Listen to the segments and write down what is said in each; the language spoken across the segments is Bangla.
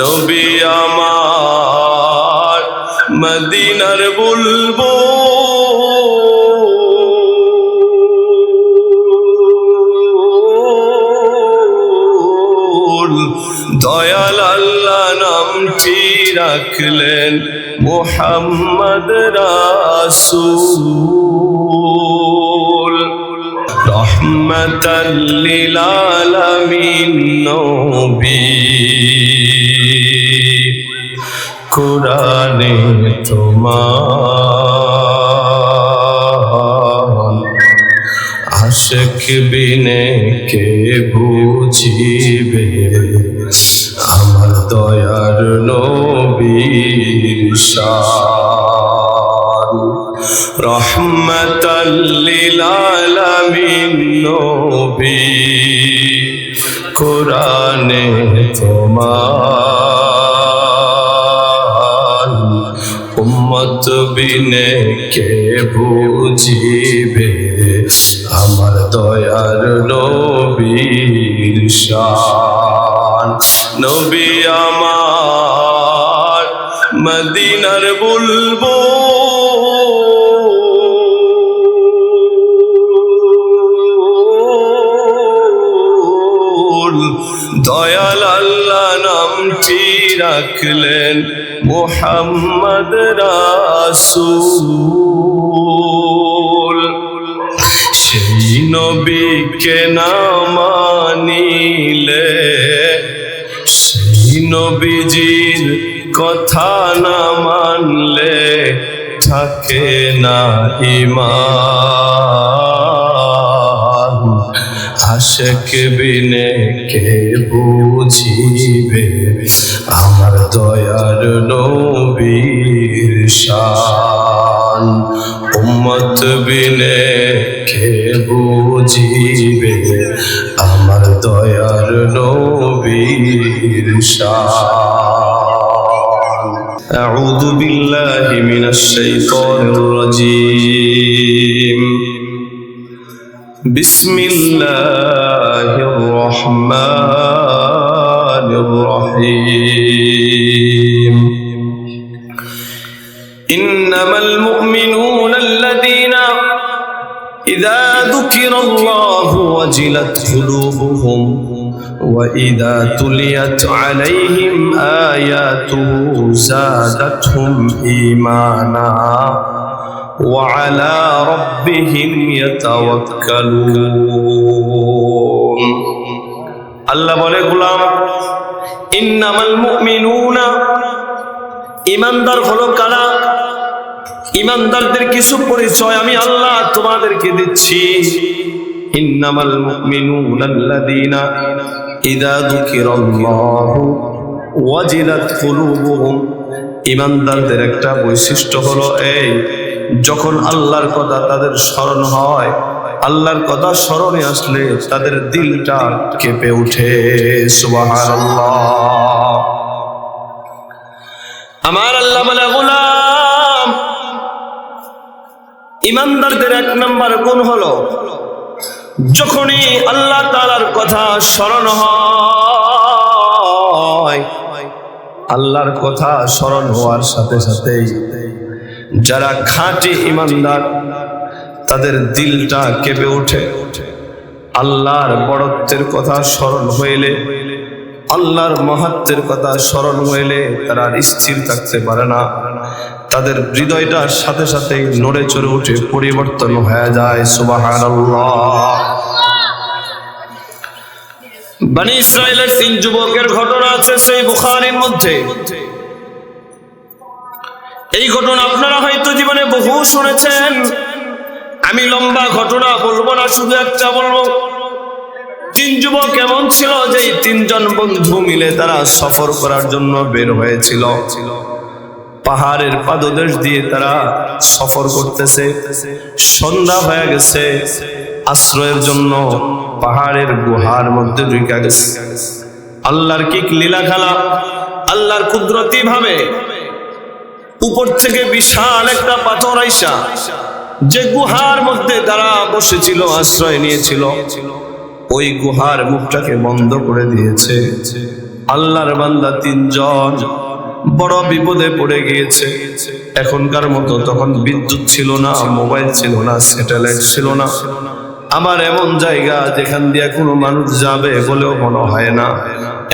নবী আমার মদিনার বুলবুল দয়াল আল্লাহ নামটি রাখলেন মুহাম্মদ রাসূল রহমাতাল লিল আলামিন নবী কুরআনে তোমার আশিক বিনে কে বুঝিবে আমার দয়ার নবীর শান রহমাতাল লিল আলামিন নবী কুরআনে তোমার উম্মত বিনে কে বুঝিবে আমার দয়ার নবীর শান নবী আমার মদিনার বুলবুল দয়াল আল্লাহ নামটি রাখলেন মুহাম্মদ রাসূল সেই নবীকে না মানিলে সেই নবীজির কথা না মানলে থাকে না ঈমান আশিক বিনে কে বুঝিবে আমার দয়ার নবীর শান উম্মত বিনে কে বুঝিবে আমার দয়ার নবীর শান আউযু বিল্লাহি মিনাশ শাইতানির রাজীম বিসমিল্লাহির রহমানির রহিম ইন্নামাল মুমিনুনা আল্লাযীনা ইযা যুকিরাল্লাহু ওয়াজিলাত কুলুবুহুম ওয়া ইযা তুলিয়াত আলাইহিম আয়াতুহু যাদাতহুম ঈমানা وعلى ربهم يتوكلون আল্লাহ বলে গোলাম ইন্নামাল মুমিনুনা ঈমানদার হলো কারা ঈমানদারদের কিছু পরিচয় আমি আল্লাহ তোমাদেরকে দিচ্ছি ইন্নামাল মুমিনুনা আল্লাযীনা ইযা যুকিরাল্লাহু ওয়াজিলাত কুলুবুহুম ঈমানদারদের একটা বৈশিষ্ট্য হলো এই যখন আল্লাহর কথা তাদের স্মরণ হয় আল্লাহর কথা স্মরণে আসলে তাদের দিলটা কেঁপে ওঠে সুবহানাল্লাহ আমার আল্লাহ বলে গোলাম ঈমানদারদের এক নম্বর গুণ হলো যখনই আল্লাহ তাআলার কথা স্মরণ হয় আল্লাহর কথা স্মরণ হওয়ার সাথে সাথেই যারা খাঁটি ঈমানদার তাদের দিলটা কেঁপে ওঠে আল্লাহর বড়ত্বের কথা স্মরণ হইলে আল্লাহর মাহাত্ম্যের কথা স্মরণ হইলে তারা স্থির থাকতে পারে না তাদের হৃদয়টার সাথে সাথে নড়ে চড়ে উঠে পরিবর্তন হয়ে যায় সুবহানাল্লাহ বনি ইসরাইলের 3 যুবকের ঘটনা আছে সেই বুখারীর মধ্যে এই ঘটনা আপনারা হয়তো জীবনে বহু শুনেছেন আমি লম্বা ঘটনা বলবো না শুধু একটা বলবো 3 যুবক এমন ছিল যে 3 জন বন্ধু মিলে তারা সফর করার জন্য বের হয়েছিল পাহাড়ের পাদদেশ দিয়ে তারা সফর করতেছে সন্ধ্যা হয়ে গেছে আশ্রয়ের জন্য পাহাড়ের গুহার মধ্যে ঢুকে গেছে আল্লাহর কি লীলা খেলা আল্লাহর কুদরতি ভাবে উপর থেকে বিশাল একটা পাথর আইসা যে গুহার মধ্যে তারা বসেছিল আশ্রয় নিয়েছিল ওই গুহার মুখটাকে বন্ধ করে দিয়েছে আল্লাহর বান্দা তিনজন বড় বিপদে পড়ে গিয়েছে। এখনকার মতো তখন বিদ্যুৎ ছিল না, মোবাইল ছিল না, স্যাটেলাইট ছিল না, আমার এমন জায়গা যেখান দিয়ে কোনো মানুষ যাবে বলেও মনে হয় না।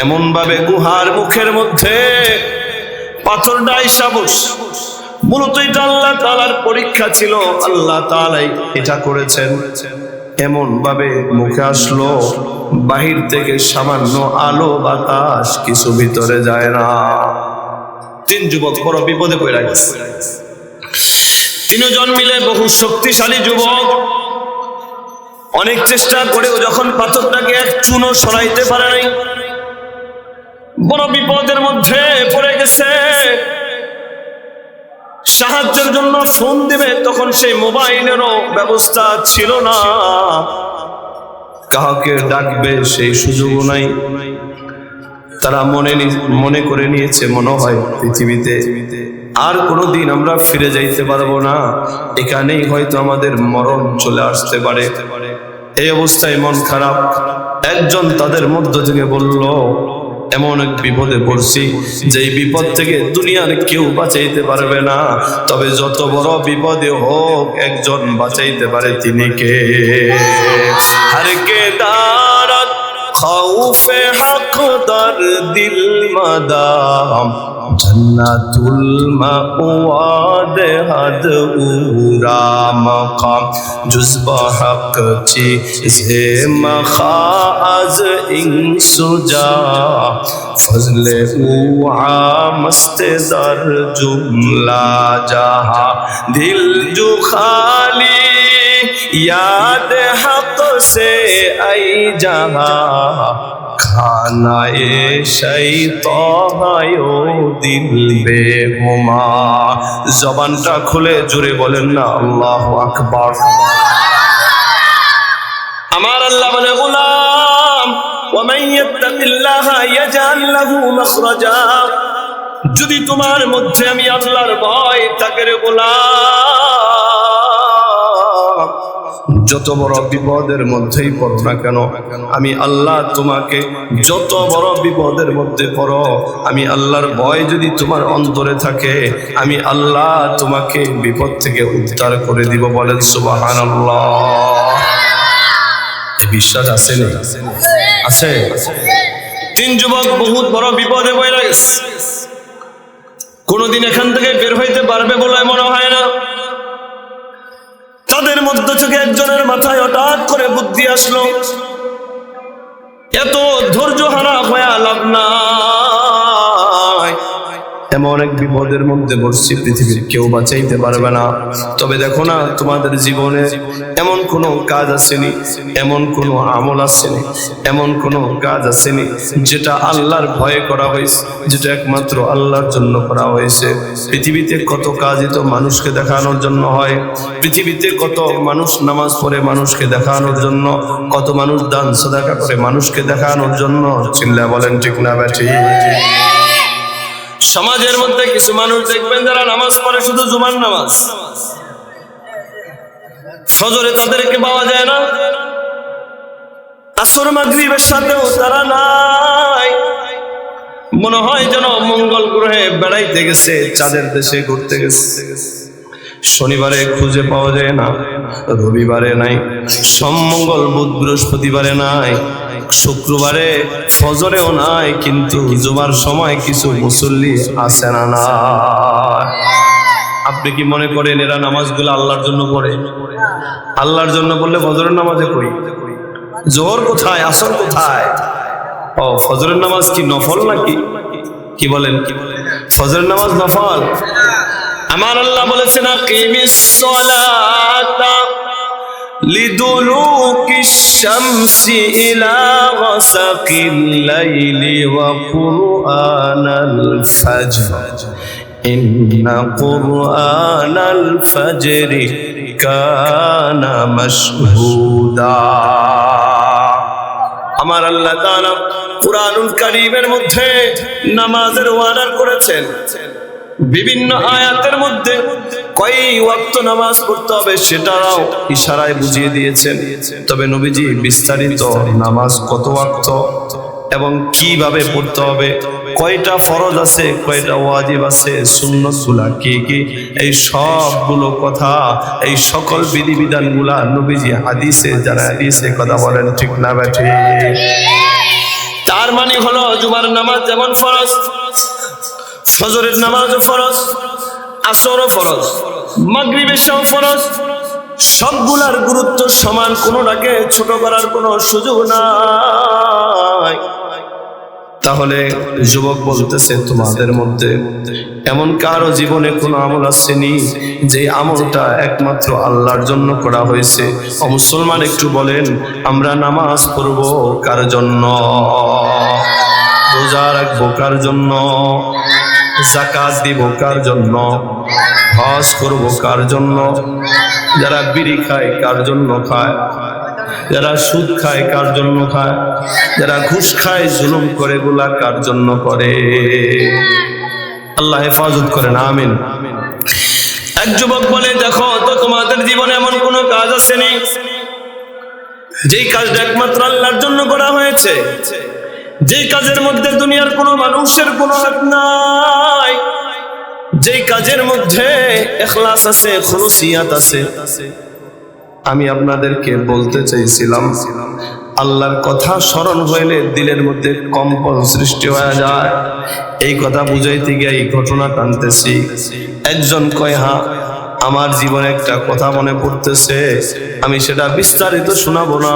এমন ভাবে গুহার মুখের মধ্যে পাথরটা আইসা বসে। মূলত এটা আল্লাহ তাআলার পরীক্ষা ছিল, আল্লাহ তাআলাই এটা করেছেন। এমন ভাবে মুখে আসলো, বাহির থেকে সামান্য আলো বাতাস কিছু ভিতরে যায় না। তিন যুবক বড় বিপদে পড়ে গেছে। তিনজন মিলে বহু শক্তিশালী যুবক, অনেক চেষ্টা করেও যখন পাথরটাকে এক চুনো সরাইতে পারে নাই, বড় বিপদের মধ্যে পড়ে গেছে। সাহায্যের জন্য ফোন দিবে, তখন সেই মোবাইলেরও ব্যবস্থা ছিল না, কাউকে ডাকবে সেই সুযোগও নাই। তারা মনে করে নিয়েছে মনে হয় পৃথিবীতে আর কোনোদিন আমরা ফিরে যাইতে পারবো না, এখানেই হয়তো আমাদের মরণ চলে আসতে পারে। এই অবস্থায় মন খারাপ। একজন তাদের মধ্য থেকে বলল, এমন এক বিপদে পড়ছি যে বিপদ থেকে দুনিয়ার কেউ বাঁচাইতে পারবে না, তবে যত বড় বিপদে হোক একজন বাঁচাইতে পারে, তিনি কে? হর কে দারত খৌফে হক দর দিল মাদাম জন্নাতুল মাওয়াদ হাদ উরা মাকাম জুজবা হক চি জে মখাজ ইনসুজা ফজলে উআ মস্তে দর জুমলা জাহা দিল জু খালি याद हक से आई जहा खाना ए शैतायो दिल बेहुमा। जबानटा खुले जुरे बोलें ना अल्लाहु আকবার। আমার আল্লাহ বলে, গোলাম ওয়ামান ইয়াত্তাকিল্লাহা ইয়াজআল লাহু মাখরাজা, যদি তোমার মধ্যে আমি আল্লাহর ভয় থাকে রে গোলাম, যত বড় বিপদের মধ্যেই পড়ো না কেন, আমি আল্লাহ তোমাকে যত বড় বিপদের মধ্যে পড়ো, আমি আল্লাহর ভয় যদি তোমার অন্তরে থাকে, আমি আল্লাহ তোমাকে বিপদ থেকে উদ্ধার করে দিব। বলেন সুবহানাল্লাহ। এই বিশ্বাস আছে না? আছে। তিন যুবক বহুত বড় বিপদে পড়ে গেছে, কোনদিন এখান থেকে বের হইতে পারবে বলে মনে হয় না। তাদের মধ্য থেকে একজনের মাথায় হঠাৎ করে বুদ্ধি আসলো, এত ধৈর্য হারা হয়ে লাভ নাই, এমন এক বিপদের মধ্যে পড়ছি পৃথিবীর কেউ বাঁচাইতে পারবে না। তবে দেখো না, তোমাদের জীবনে এমন কোনো কাজ আসেনি, এমন কোনো আমল আসেনি, এমন কোনো কাজ আসেনি যেটা আল্লাহর ভয়ে করা হয়েছে, যেটা একমাত্র আল্লাহর জন্য করা হয়েছে। পৃথিবীতে কত কাজই তো মানুষকে দেখানোর জন্য হয়। পৃথিবীতে কত মানুষ নামাজ পড়ে মানুষকে দেখানোর জন্য, কত মানুষ দান সাদাকা করে মানুষকে দেখানোর জন্য। চিল্লা বলেন ঠিক না বেঠি? সমাজের মধ্যে কিছু মানুষ দেখবেন যারা নামাজ পড়ে শুধু জুমার নামাজ, ফজরে তাদেরকে পাওয়া যায় না, আসর মাগরিবের সাথেও তারা নাই। মনে হয় যেন মঙ্গল গ্রহে বেড়াইতে গেছে, চাঁদের দেশে ঘুরতে গেছে। শনিবারে খুঁজে পাওয়া যায় না, রবিবারে নাই, সোম মঙ্গল বুধ বৃহস্পতিবারে নাই, শুক্রবারে ফজরেও নাই, কিন্তু জুমার সময় কিছু মুসল্লি আছে না না। আপনি কি মনে করেন এরা নামাজগুলো আল্লাহর জন্য পড়ে? আল্লাহর জন্য বললে ফজরের নামাজে কই? জোহর কোথায়, আসর কোথায়? ও ফজরের নামাজ কি নফল নাকি? কি বলেন? ফজরের নামাজ নফল। আমার আল্লাহ বলেছেন আকিমিস সালাতা লিদুলুকিশ শামসি ইলা গাসাকিল লাইলি ওয়া কুরআনাল ফাজর ইন্না কুরআনাল ফাজরি কানা মাশহুদা। আমার আল্লাহ তাআলা কুরআনুল কারীমের মধ্যে নামাজের ওয়াদা করেছেন। বিভিন্ন আয়াতের মধ্যে কয় ওয়াক্ত নামাজ পড়তে হবে সেটাও ইশারায় বুঝিয়ে দিয়েছেন। তবে নবীজি বিস্তারিত নামাজ কত ওয়াক্ত এবং কিভাবে পড়তে হবে, কয়টা ফরজ আছে, কয়টা ওয়াজিব আছে, সুন্নতগুলা কি কি, এই সবগুলো কথা, এই সকল বিধিবিধানগুলা নবীজি হাদিসে জানায় দিয়েছে। কথা বলেন ঠিক না বেঠিক? তার মানে হলো জুমার নামাজ যেমন ফরজ, ফজরের নামাজও ফরজ, আসরও ফরজ, মাগরিবের এশাও ফরজ, সবগুলার গুরুত্ব সমান, কোনোটাকে ছোট করার কোনো সুযোগ নাই। তাহলে যুবক বলতেছে, তোমাদের মধ্যে এমন কারো জীবনে কোনো আমল আসেনি যে আমলটা একমাত্র আল্লাহর জন্য করা হয়েছে? ও মুসলমান, একটু বলেন, আমরা নামাজ পড়বো কার জন্য? রোজা রাখবো কার জন্য? যাকাত দিব কার জন্য? হজ করবো কার জন্য? যারা বিড়ি খায় কার জন্য খায়? যারা সুদ খায় কার জন্য খায়? যারা ঘুষ খায়, জুলুম করে, গুলা কার জন্য করে? আল্লাহ হেফাজত করেন, আমিন। এক যুবক বলে, দেখো তো, তোমাদের জীবনে এমন কোন কাজ আসেনি যেই কাজটা একমাত্র আল্লাহর জন্য করা হয়েছে, যেই কাজের মধ্যে দুনিয়ার কোনো মানুষের কোনো হাত নাই, যেই কাজের মধ্যে ইখলাস আছে, খুলুসিয়াত আছে? আমি আপনাদেরকে বলতে চাইছিলাম, আল্লাহর কথা স্মরণ হইলে দিলের মধ্যে কম্পন সৃষ্টি হয়ে যায়। এই কথা বুঝাইতে গিয়ে এই ঘটনা টানতেছি। একজন কয়, হ্যাঁ, আমার জীবনে একটা কথা মনে পড়তেছে, আমি সেটা বিস্তারিত শোনাবো না।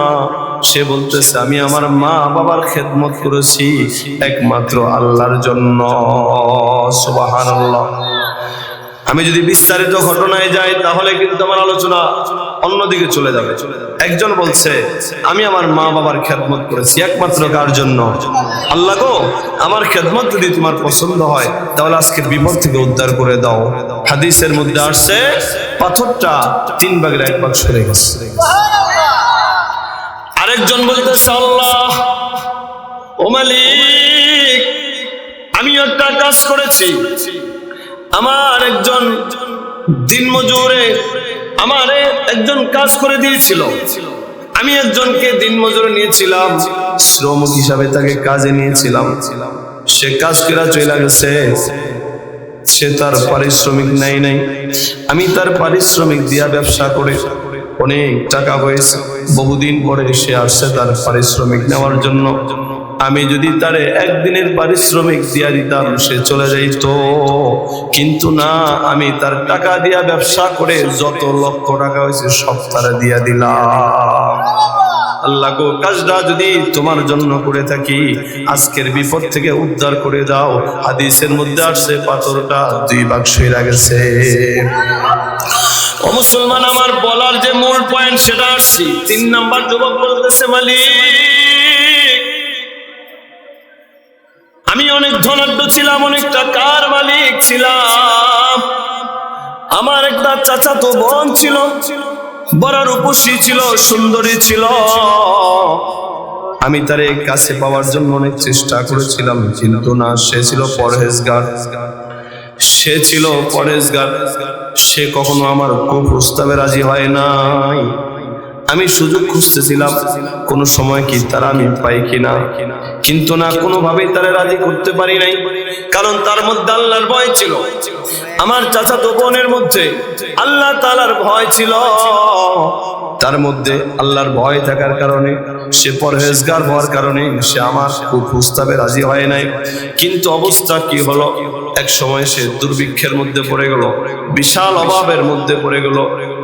সে বলতেছে, আমি আমার মা বাবার খেদমত করেছি একমাত্র আল্লাহর জন্য। সুবহানাল্লাহ। আমি যদি বিস্তারিত ঘটনায় যাই তাহলে কিন্তু আমার আলোচনা অন্যদিকে চলে যাবে। একজন বলছে, আমি আমার মা বাবার খেদমত করেছি একমাত্র কার জন্য? আল্লাহ গো, আমার খেদমত যদি তোমার পছন্দ হয় তাহলে আজকের বিপদ থেকে উদ্ধার করে দাও। হাদিসের মধ্যে আসছে, পাথরটা 3 ভাগের 1 ভাগ সরে গেছে। আরেকজন বলতেছে, আল্লাহ ও মালিক, আমি একটা কাজ করেছি, আমার একজন দিনমজুরে আমারে একজন কাজ করে দিয়েছিল, আমি একজনকে দিনমজুরে নিয়েছিলাম, শ্রমিক হিসাবে তাকে কাজে নিয়েছিলাম। সে কাজ করে চলে গেছে, সে তার পারিশ্রমিক নাই। আমি তার পারিশ্রমিক দিয়া ব্যবসা করে অনেক টাকা হয়েছে। বহুদিন পরে সে আসছে তার পারিশ্রমিক নেওয়ার জন্য। আমি যদি তারে একদিনের পারিশ্রমিক দিয়া দিতাম, সে চলে যাইতো, কিন্তু না, আমি তার টাকা দিয়া ব্যবসা করে যত লক্ষ টাকা হয়েছে সব তারা দিয়া দিলাম। আল্লাহ গো, কাজটা যদি তোমার জন্য করে থাকি, আজকের বিপদ থেকে উদ্ধার করে দাও। হাদিসের মধ্যে আসছে, পাথরটা 2 ভাগ সরে গেছে। ও মুসলমান, আমার বলার যে মূল পয়েন্ট সেটা আসছি। 3 নাম্বার যুবক বলতেছে, মালিক, আমি অনেক ধনাঢ্য ছিলাম, অনেক টাকার মালিক ছিলাম, আমার একটা চাচাতো বোন ছিল, বড় রূপসী ছিল, সুন্দরী ছিল। আমি তার কাছে পাওয়ার জন্য অনেক চেষ্টা করেছিলাম, কিন্তু না, সে ছিল পরহেজগার। সে কখনো আমার প্রস্তাবে রাজি হয় নাই। আমি সুযোগ খুঁজতেছিলাম কোন সময় কি তারা আমি পাই কিনা, কিন্তু না, কোনোভাবেই তারা রাজি করতে পারি নাই। কারণ তার মধ্যে আল্লাহর ভয় ছিল। আমার চাচাতো বোনের মধ্যে আল্লাহ তাআলার ভয় ছিল। তার মধ্যে আল্লাহর ভয় থাকার কারণে, সে পরহেজগার হওয়ার কারণে সে আমার প্রস্তাবে রাজি হয় নাই। কিন্তু অবস্থা কি হলো, এক সময় সে দুর্ভিক্ষের মধ্যে পড়ে গেল, বিশাল অভাবের মধ্যে পড়ে গেল।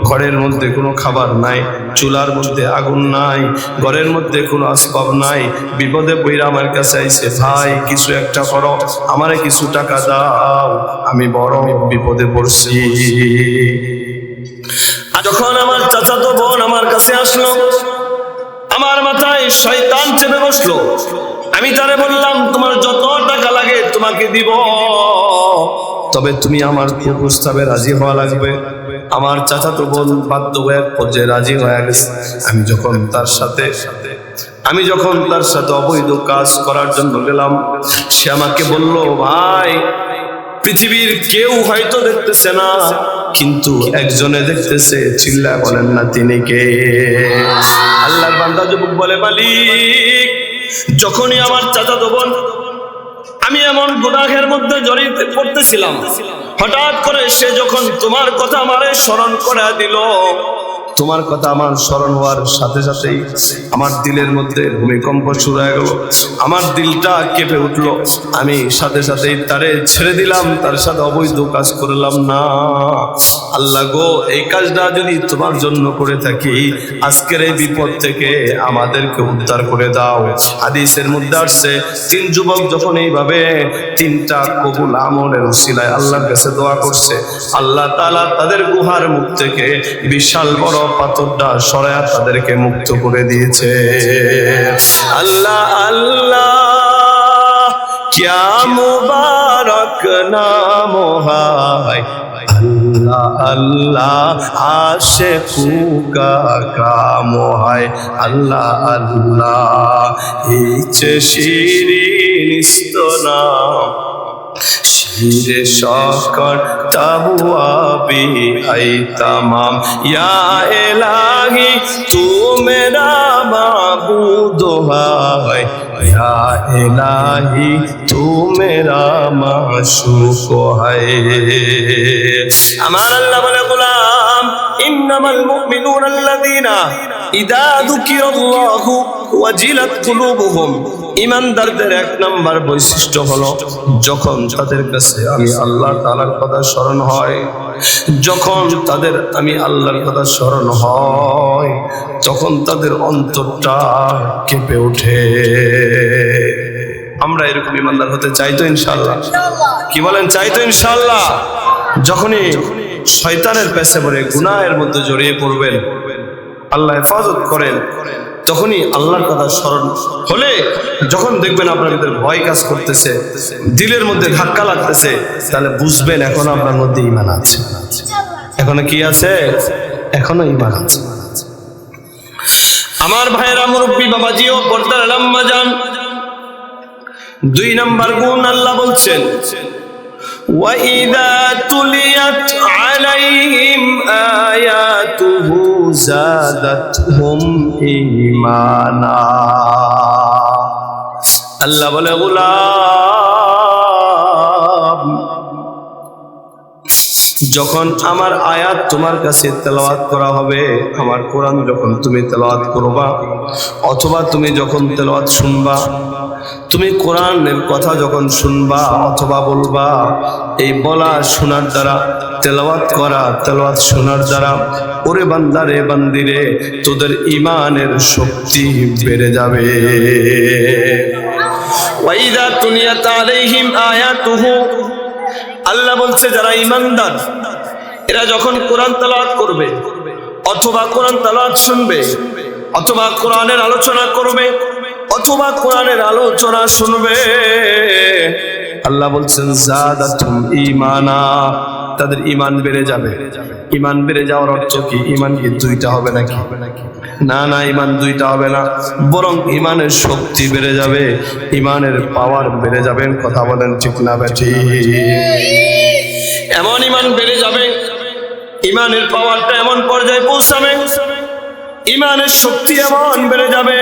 ঘরের মধ্যে কোনো খাবার নাই, চুলার মধ্যে আগুন নাই, ঘরের মধ্যে কোনো আসবাব নাই। বিপদে পড়ে আমার কাছে আইছে, ভাই কিছু একটা করো, আমারে কিছু টাকা দাও, আমি বড় বিপদে পড়ছি। যখন আমার চাচাতো বোন আমার কাছে আসলো, আমার মাথায় শয়তান চেপে বসলো। আমি তারে বললাম, তোমার যত টাকা লাগে তোমাকে দিব, তবে তুমি আমার প্রস্তাবে রাজি হওয়া লাগবে। আমার চাচাতো বোন বাধ্য হয়ে পর্যায়ে রাজি হয়ে গেছে। আমি যখন তার সাথে অবৈধ কাজ করার জন্য গেলাম, সে আমাকে বলল, ভাই, পৃথিবীর কেউ হয়তো দেখতেছে না, কিন্তু একজনে দেখতেছে, চিল্লায় বলেন না তিনি কে? আল্লাহর বান্দা যুবক বলে, মালিক, যখনই আমার চাচাতো বোন আমি এমন গুনাহের মধ্যে জড়িয়ে পড়তেছিলাম, হঠাৎ করে সে যখন তোমার কথা আমারে স্মরণ করে দিল, তোমার কথা আমার স্মরণ হওয়ার সাথে সাথেই আমার দিলের মধ্যে ভূমিকম্প শুরু হয়ে গেল, আমার দিলটা কেঁপে উঠলো। আমি সাথে সাথেই তারে ছেড়ে দিলাম, তার সাথে অবৈধ কাজ করলাম না। আল্লাহ গো, এই কাজটা যদি তোমার জন্য করে থাকি, আজকের এই বিপদ থেকে আমাদেরকে উদ্ধার করে দাও। হাদিসের মধ্যে আসছে, 3 যুবক যখন এইভাবে 3টা কবুল আমলের উসিলায় আল্লাহর কাছে দোয়া করছে, আল্লাহ তাআলা তাদের গুহার মুখ থেকে বিশাল বড় পাথরটা সরায়া তাদেরকে মুক্ত করে দিয়েছে। আল্লাহ আল্লাহ क्या मुबारक नाम है, अल्लाह अल्लाह आशिकू का काम है, अल्लाह अल्लाह हिच शिरीनिस्त नाम শিরে শকর তাবুয়াবি আই তামাম, ইয়া ইলাহি তু মেরা মাবুদ হায়, ইয়া ইলাহি তু মেরা মাশুক হায়। আমার আল্লাহ বলে, গোলাম ইন্নামাল মুমিনুনা আল্লাযীনা ইযা যুকিরাল্লাহু ওয়াজিলাত কুলুবুহুম, ঈমানদারদের 1 নাম্বার বৈশিষ্ট্য হলো যখন তাদের কাছে আমি আল্লাহ তাআলার কথা স্মরণ হয়, যখন তাদের আমি আল্লাহর কথা স্মরণ হয়, তখন তাদের অন্তরটা কেঁপে ওঠে। আমরা এরকম ঈমানদার হতে চাই তো ইনশাআল্লাহ? কি বলেন, চাই তো ইনশাআল্লাহ? যখনই শয়তানের পেছে পড়ে গুনাহের মধ্যে জড়িয়ে পড়বেন, আল্লাহ হেফাজত করেন, তখনই আল্লাহর কথা স্মরণ হলে, যখন দেখবেন আপনার ভিতরে ভয় কাজ করতেছে, দিলের মধ্যে ধাক্কা লাগতেছে, তাহলে বুঝবেন এখন আপনার মধ্যে ঈমান আছে। এখনো কি আছে? এখনো ঈমান আছে। আমার ভাইয়েরা, মুরব্বী বাবাজিও, পর্দার আম্মা জান, 2 নাম্বার গুণ আল্লাহ বলছেন, وَإِذَا تُلِيَتْ عَلَيْهِمْ آيَاتُهُ زَادَتْهُمْ إِيمَانًا। আল্লাহ বলে, গোলাম যখন আমার আয়াত তোমার কাছে তেলাওয়াত করা হবে, আমার কোরআন যখন তুমি তেলাওয়াত করবা, অথবা তুমি যখন তেলাওয়াত শুনবা, তুমি কোরআনের কথা যখন শুনবা অথবা বলবা, এই বলা শোনার দ্বারা, তেলাওয়াত করা, তেলাওয়াত শোনার দ্বারা, ওরে বান্দা রে বান্দিরে, তোদের ঈমানের শক্তি বেড়ে যাবে। ওয়াইদা তুলিয়াত আলাইহিম আয়াতুহু, আল্লাহ বলছে যারা ঈমানদার এরা যখন কোরআন তেলাওয়াত করবে, অথবা কোরআন তেলাওয়াত শুনবে, অথবা কোরআনের আলোচনা করবে, অথবা কোরআনের আলোচনা শুনবে, আল্লাহ বলছেন জাদাতুম ঈমানা, তাদের ঈমান বেড়ে যাবে। ঈমান বেড়ে যাওয়ার অর্থ কি? ঈমান কি 2টা হবে নাকি? না না, ঈমান 2টা হবে না, বরং ঈমানের শক্তি বেড়ে যাবে, ঈমানের পাওয়ার বেড়ে যাবে। কথা বলেন ঠিক না বেঠি? এমন ঈমান বেড়ে যাবে, ঈমানের পাওয়ারটা এমন পর্যায়ে পৌঁছাবে, ঈমানের শক্তি এমন বেড়ে যাবে,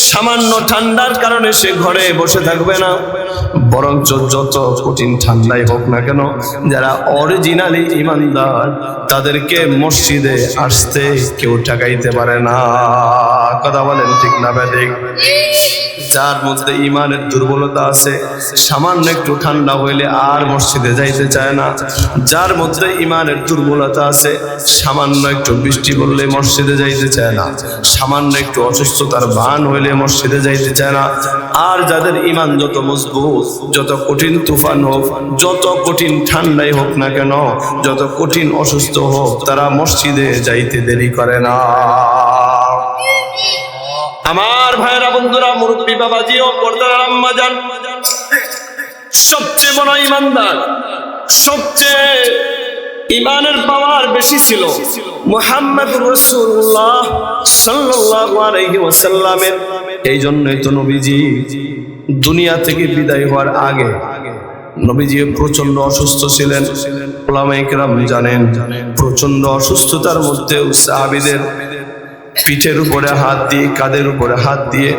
সামান্য ঠান্ডার কারণে সে ঘরে বসে থাকবে না, বরঞ্চ যত কঠিন ঠান্ডাই হোক না কেন, যারা অরিজিনালি ঈমানদার তাদেরকে মসজিদে আসতে কেউ ঠেকাইতে পারে না। কথা বলেন ঠিক না বেঠিক? যার মধ্যে ঈমানের দুর্বলতা আছে, সামান্য একটু ঠান্ডা হইলে আর মসজিদে যাইতে চায় না। যার মধ্যে ঈমানের দুর্বলতা আছে, সামান্য একটু বৃষ্টি পড়লে মসজিদে যাইতে চায় না, সামান্য একটু অসুস্থতার ভান হইলে মসজিদে যাইতে চায় না। আর যাদের ঈমান যত মজবুত, যত কঠিন তুফান হোক, যত কঠিন ঠান্ডাই হোক না কেন, যত কঠিন অসুস্থ হোক, তারা মসজিদে যাইতে দেরি করে না। আমার ভাইরা, বন্ধুরা, মুরব্বী বাবাজি ও পর্দার আম্মা জান, সবচেয়ে বড় ঈমানদার, সবচেয়ে ঈমানের পাওয়ার বেশি ছিল মুহাম্মদুর রাসূলুল্লাহ সাল্লাল্লাহু আলাইহি ওয়াসাল্লামের। এই জন্যই তো নবীজি দুনিয়া থেকে বিদায় হওয়ার আগে নবীজি প্রচন্ড অসুস্থ ছিলেন। উলামায়ে কেরাম জানেন, প্রচন্ড অসুস্থতার মধ্যেও সাহাবীদের পিঠের উপরে হাত দিয়ে, কাঁধের উপরে হাত দিয়ে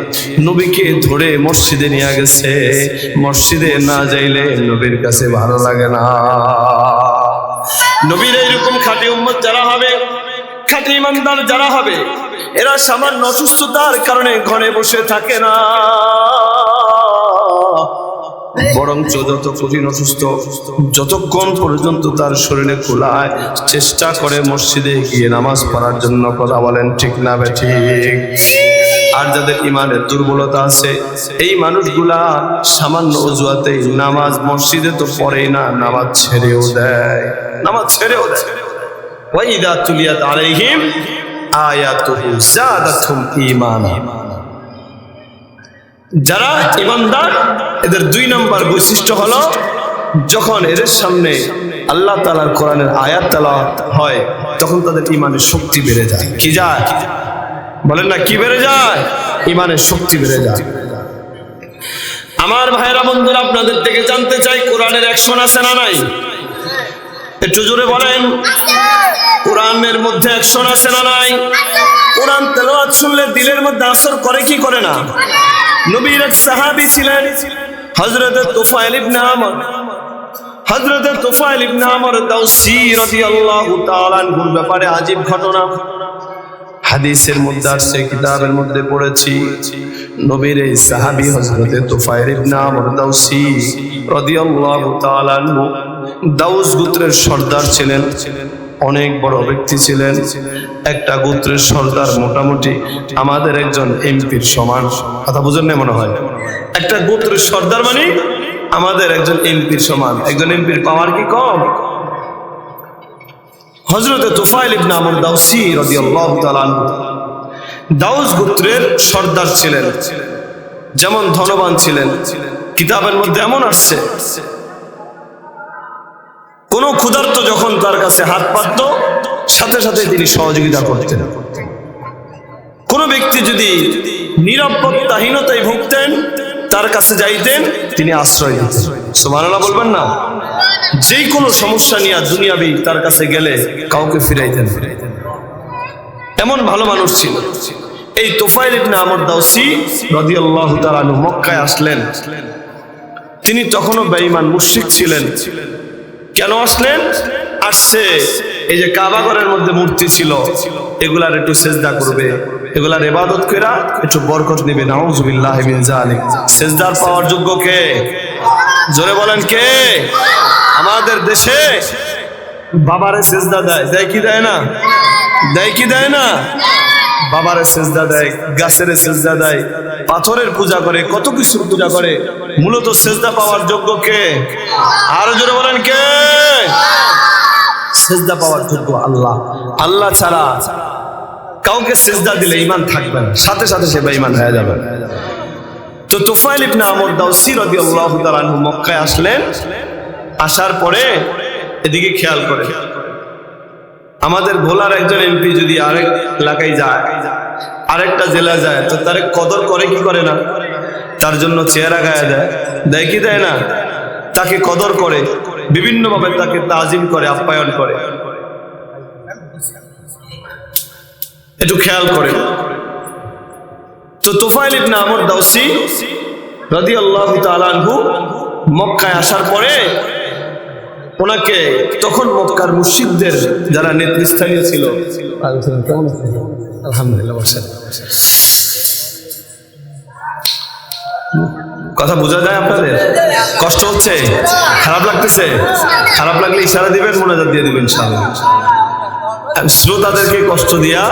নবীকে ধরে মসজিদে নিয়ে গেছে। মসজিদে না যাইলে নবীর কাছে ভালো লাগে না। নবীর এইরকম খাঁটি উম্মত যারা হবে, খাঁটি ইমানদার যারা হবে, এরা সামান্য অসুস্থতার কারণে ঘরে বসে থাকে না, বরঞ্চ যত কঠিন অসুস্থ, যতক্ষণ পর্যন্ত তার শরীরে খোলায়, চেষ্টা করে মসজিদে গিয়ে নামাজ পড়ার জন্য। কথা বলেন ঠিক না বেঠিক? আর যাদের ইমানের দুর্বলতা আছে, এই মানুষগুলা সামান্য অজুহাতেই নামাজ মসজিদে তো পড়েই না, নামাজ ছেড়েও দেয়, নামাজ ছেড়েও দেয়। ওয়াইদা তুলিয়াত আলাইহিম আয়াতুহু যাদাতহুম ঈমানা। যারা ইমানদার, এদের 2 নম্বর বৈশিষ্ট্য হলো, যখন এদের সামনে আল্লাহ তাআলার কোরআনের আয়াত তেলাওয়াত হয়, তখন তাদের ইমানের শক্তি বেড়ে যায়। কি যায়? বলেন না, কি বেড়ে যায়? ইমানের শক্তি বেড়ে যায়। আমার ভাইরা বন্ধুরা, আপনাদের থেকে জানতে চাই, কোরআনের অ্যাকশন আছে না নাই? একটু জোরে বলেন, কোরআনের মধ্যে অ্যাকশন আছে না নাই? কোরআন তেলাওয়াত শুনলে দিলের মধ্যে আসর করে কি করে না? নবীর এক সাহাবী ছিলেন হযরত তুফাইল ইবনে আমর। হযরত তুফাইল ইবনে আমর দাউসী রাদিয়াল্লাহু তাআলা আনহুর ব্যাপারে আজীব ঘটনা হাদিসের মধ্যে আসছে, কিতাবের মধ্যে পড়েছি। নবীর এই সাহাবী হযরত তুফাইল ইবনে আমর দাউসী রাদিয়াল্লাহু তাআলা আনহু দাউস গোত্রের সর্দার ছিলেন, অনেক বড় ব্যক্তি ছিলেন। একটা গোত্রের সর্দার মোটামুটি আমাদের একজন এমপির সমান। কথা বুঝেন না মনে হয়? একটা গোত্রের সর্দার মানে আমাদের একজন এমপির সমান। একজন এমপির পাওয়ার কি কম? হযরত তুফাইল ইবনে আমর দাউসী রাদিয়াল্লাহু তাআলা আনহু দাউস গোত্রের সর্দার ছিলেন, যেমন ধনবান ছিলেন। কিতাবের মধ্যে এমন আসছে, কোন ক্ষুধার্ত যখন তার কাছে হাত পাতত, সাথে সাথে তিনি সহযোগিতা করতেন। কোন ব্যক্তি যদি নিরাপত্তাহীনতায় ভুগতেন, তার কাছে যাইতেন, তিনি আশ্রয় দিতেন। সুবহানাল্লাহ বলবেন না? যে কোনো সমস্যা নিয়ে দুনিয়াবি তার কাছে গেলে কাউকে ফিরাইতেন। এমন ভালো মানুষ ছিল। এই তুফাইল ইবনে আমর দাউসী রাদিয়াল্লাহু তাআলা আনহু মক্কায় আসলেন। তিনি তখনও বেঈমান মুশরিক ছিলেন। কেন আসলেন? আসছে এই যে কাবা ঘরের মধ্যে মূর্তি ছিল, এগুলার একটু সেজদা করবে, এগুলার ইবাদত কইরা একটু বরকত নেবে। নাউযুবিল্লাহি মিন যালিক। সেজদার পাওয়ার যোগ্য কে? জোরে বলেন কে? আমাদের দেশে বাবারে সেজদা দেয়, দেয় কি দেয় না? দেয় কি দেয় না? বাবারে সেজদা দেয়, গাছের সেজদা দেয়, পাথরের পূজা করে, কত কিছুর পূজা করে। মূলত সেজদা পাওয়ার যোগ্য কে? আরো জোরে বলেন কে? সেজদা পাওয়ার যোগ্য আল্লাহ। আল্লাহ ছাড়া কাউকে সেজদা দিলে ঈমান থাকবে না, সাথে সাথে সে বেঈমান হয়ে যাবে। তো তুফাইল ইবনে আমর দাউসী রাদিয়াল্লাহু তাআলা আনহু মক্কায় আসলেন। আসার পরে এদিকে খেয়াল করে, আমাদের ভোলার একজন এমপি যদি আরেক এলাকায় যায়, আরেকটা জেলা যায়, তো তার কদর করে কি করে না? তার জন্য চেহারা গায়ে দেয়, দেয় কি দেয় না? তাকে কদর করে, বিভিন্নভাবে তাকে তাজিম করে, আপ্যায়ন করে। একটু খেয়াল করে। তো তুফাইল ইবনে আমর দাউসী রাদিয়াল্লাহু তাআলা আনহু মক্কায় আসার পরে ওনাকে তখন মক্কার মুশরিকদের যারা নেতৃস্থানীয় ছিল, আলহামদুলিল্লাহ কথা বোঝা যায়? আপনাদের কষ্ট হচ্ছে? খারাপ লাগতেছে? খারাপ লাগলে ইশারা দিবেন, মুনাজাত দিয়ে দিবেন ইনশাআল্লাহ। শ্রোতাদেরকে কষ্ট দিয়া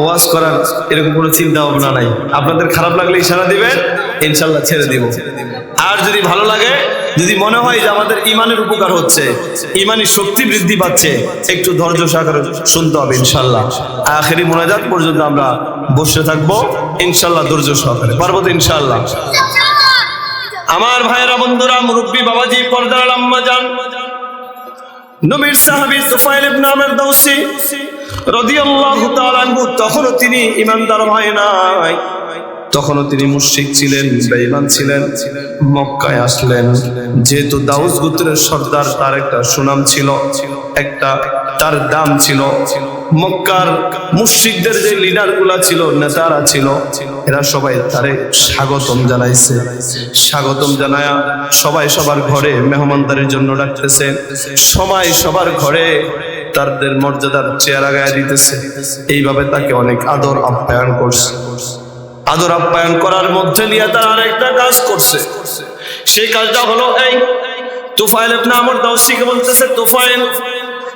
ওয়াজ করার এরকম কোনো চিন্তা ভাবনা নাই। আপনাদের খারাপ লাগলে ইশারা দিবেন, ইনশাআল্লাহ ছেড়ে দিব। আর যদি ভালো লাগে, যদি মনে হয় যে আমাদের ইমানের উপকার হচ্ছে, ইমানি শক্তি বৃদ্ধি পাচ্ছে, একটু ধৈর্য সহকারে শুনতে হবে ইনশাআল্লাহ। আখেরি মুনাজাত পর্যন্ত আমরা বসে থাকবো ইনশাআল্লাহ, ধৈর্য সহকারে। পারবো তো ইনশাআল্লাহ? আমার ভাইয়েরা বন্ধুরা, মুরব্বী বাবাজি, পর্দার আম্মা জান, নবীর সাহাবী তুফাইল ইবনে আমর দাউসী রাদিয়াল্লাহু তাআলা আনহু তখনও তিনি ঈমানদার হয় নাই, তখনও তিনি মুশরিক ছিলেন, বেঈমান ছিলেন। মক্কায় আসলেন, যেহেতু দাউস গোত্রের সর্দার, তার একটা সুনাম ছিল, একটা তার দাম ছিল। মক্কার মুশরিকদের যে লিডার গুলা ছিল, নেতারা ছিল, এরা সবাই তারে স্বাগতম জানাইছে। স্বাগতম জানায়া সবাই সবার ঘরে মেহমানদারির জন্য ডাকতেছে, সবাই সবার ঘরে তাদের মর্যাদার চেয়ার আগায় দিতেছে। এইভাবে তাকে অনেক আদর আপ্যায়ন করছে। আদর আপ্যায়ন করার মধ্যে নিয়ে তারা আরেকটা কাজ করছে। সেই কাজটা হলো এই তুফাইল ইবনে আমর দাওসীকে বলতেছে, তুফাইল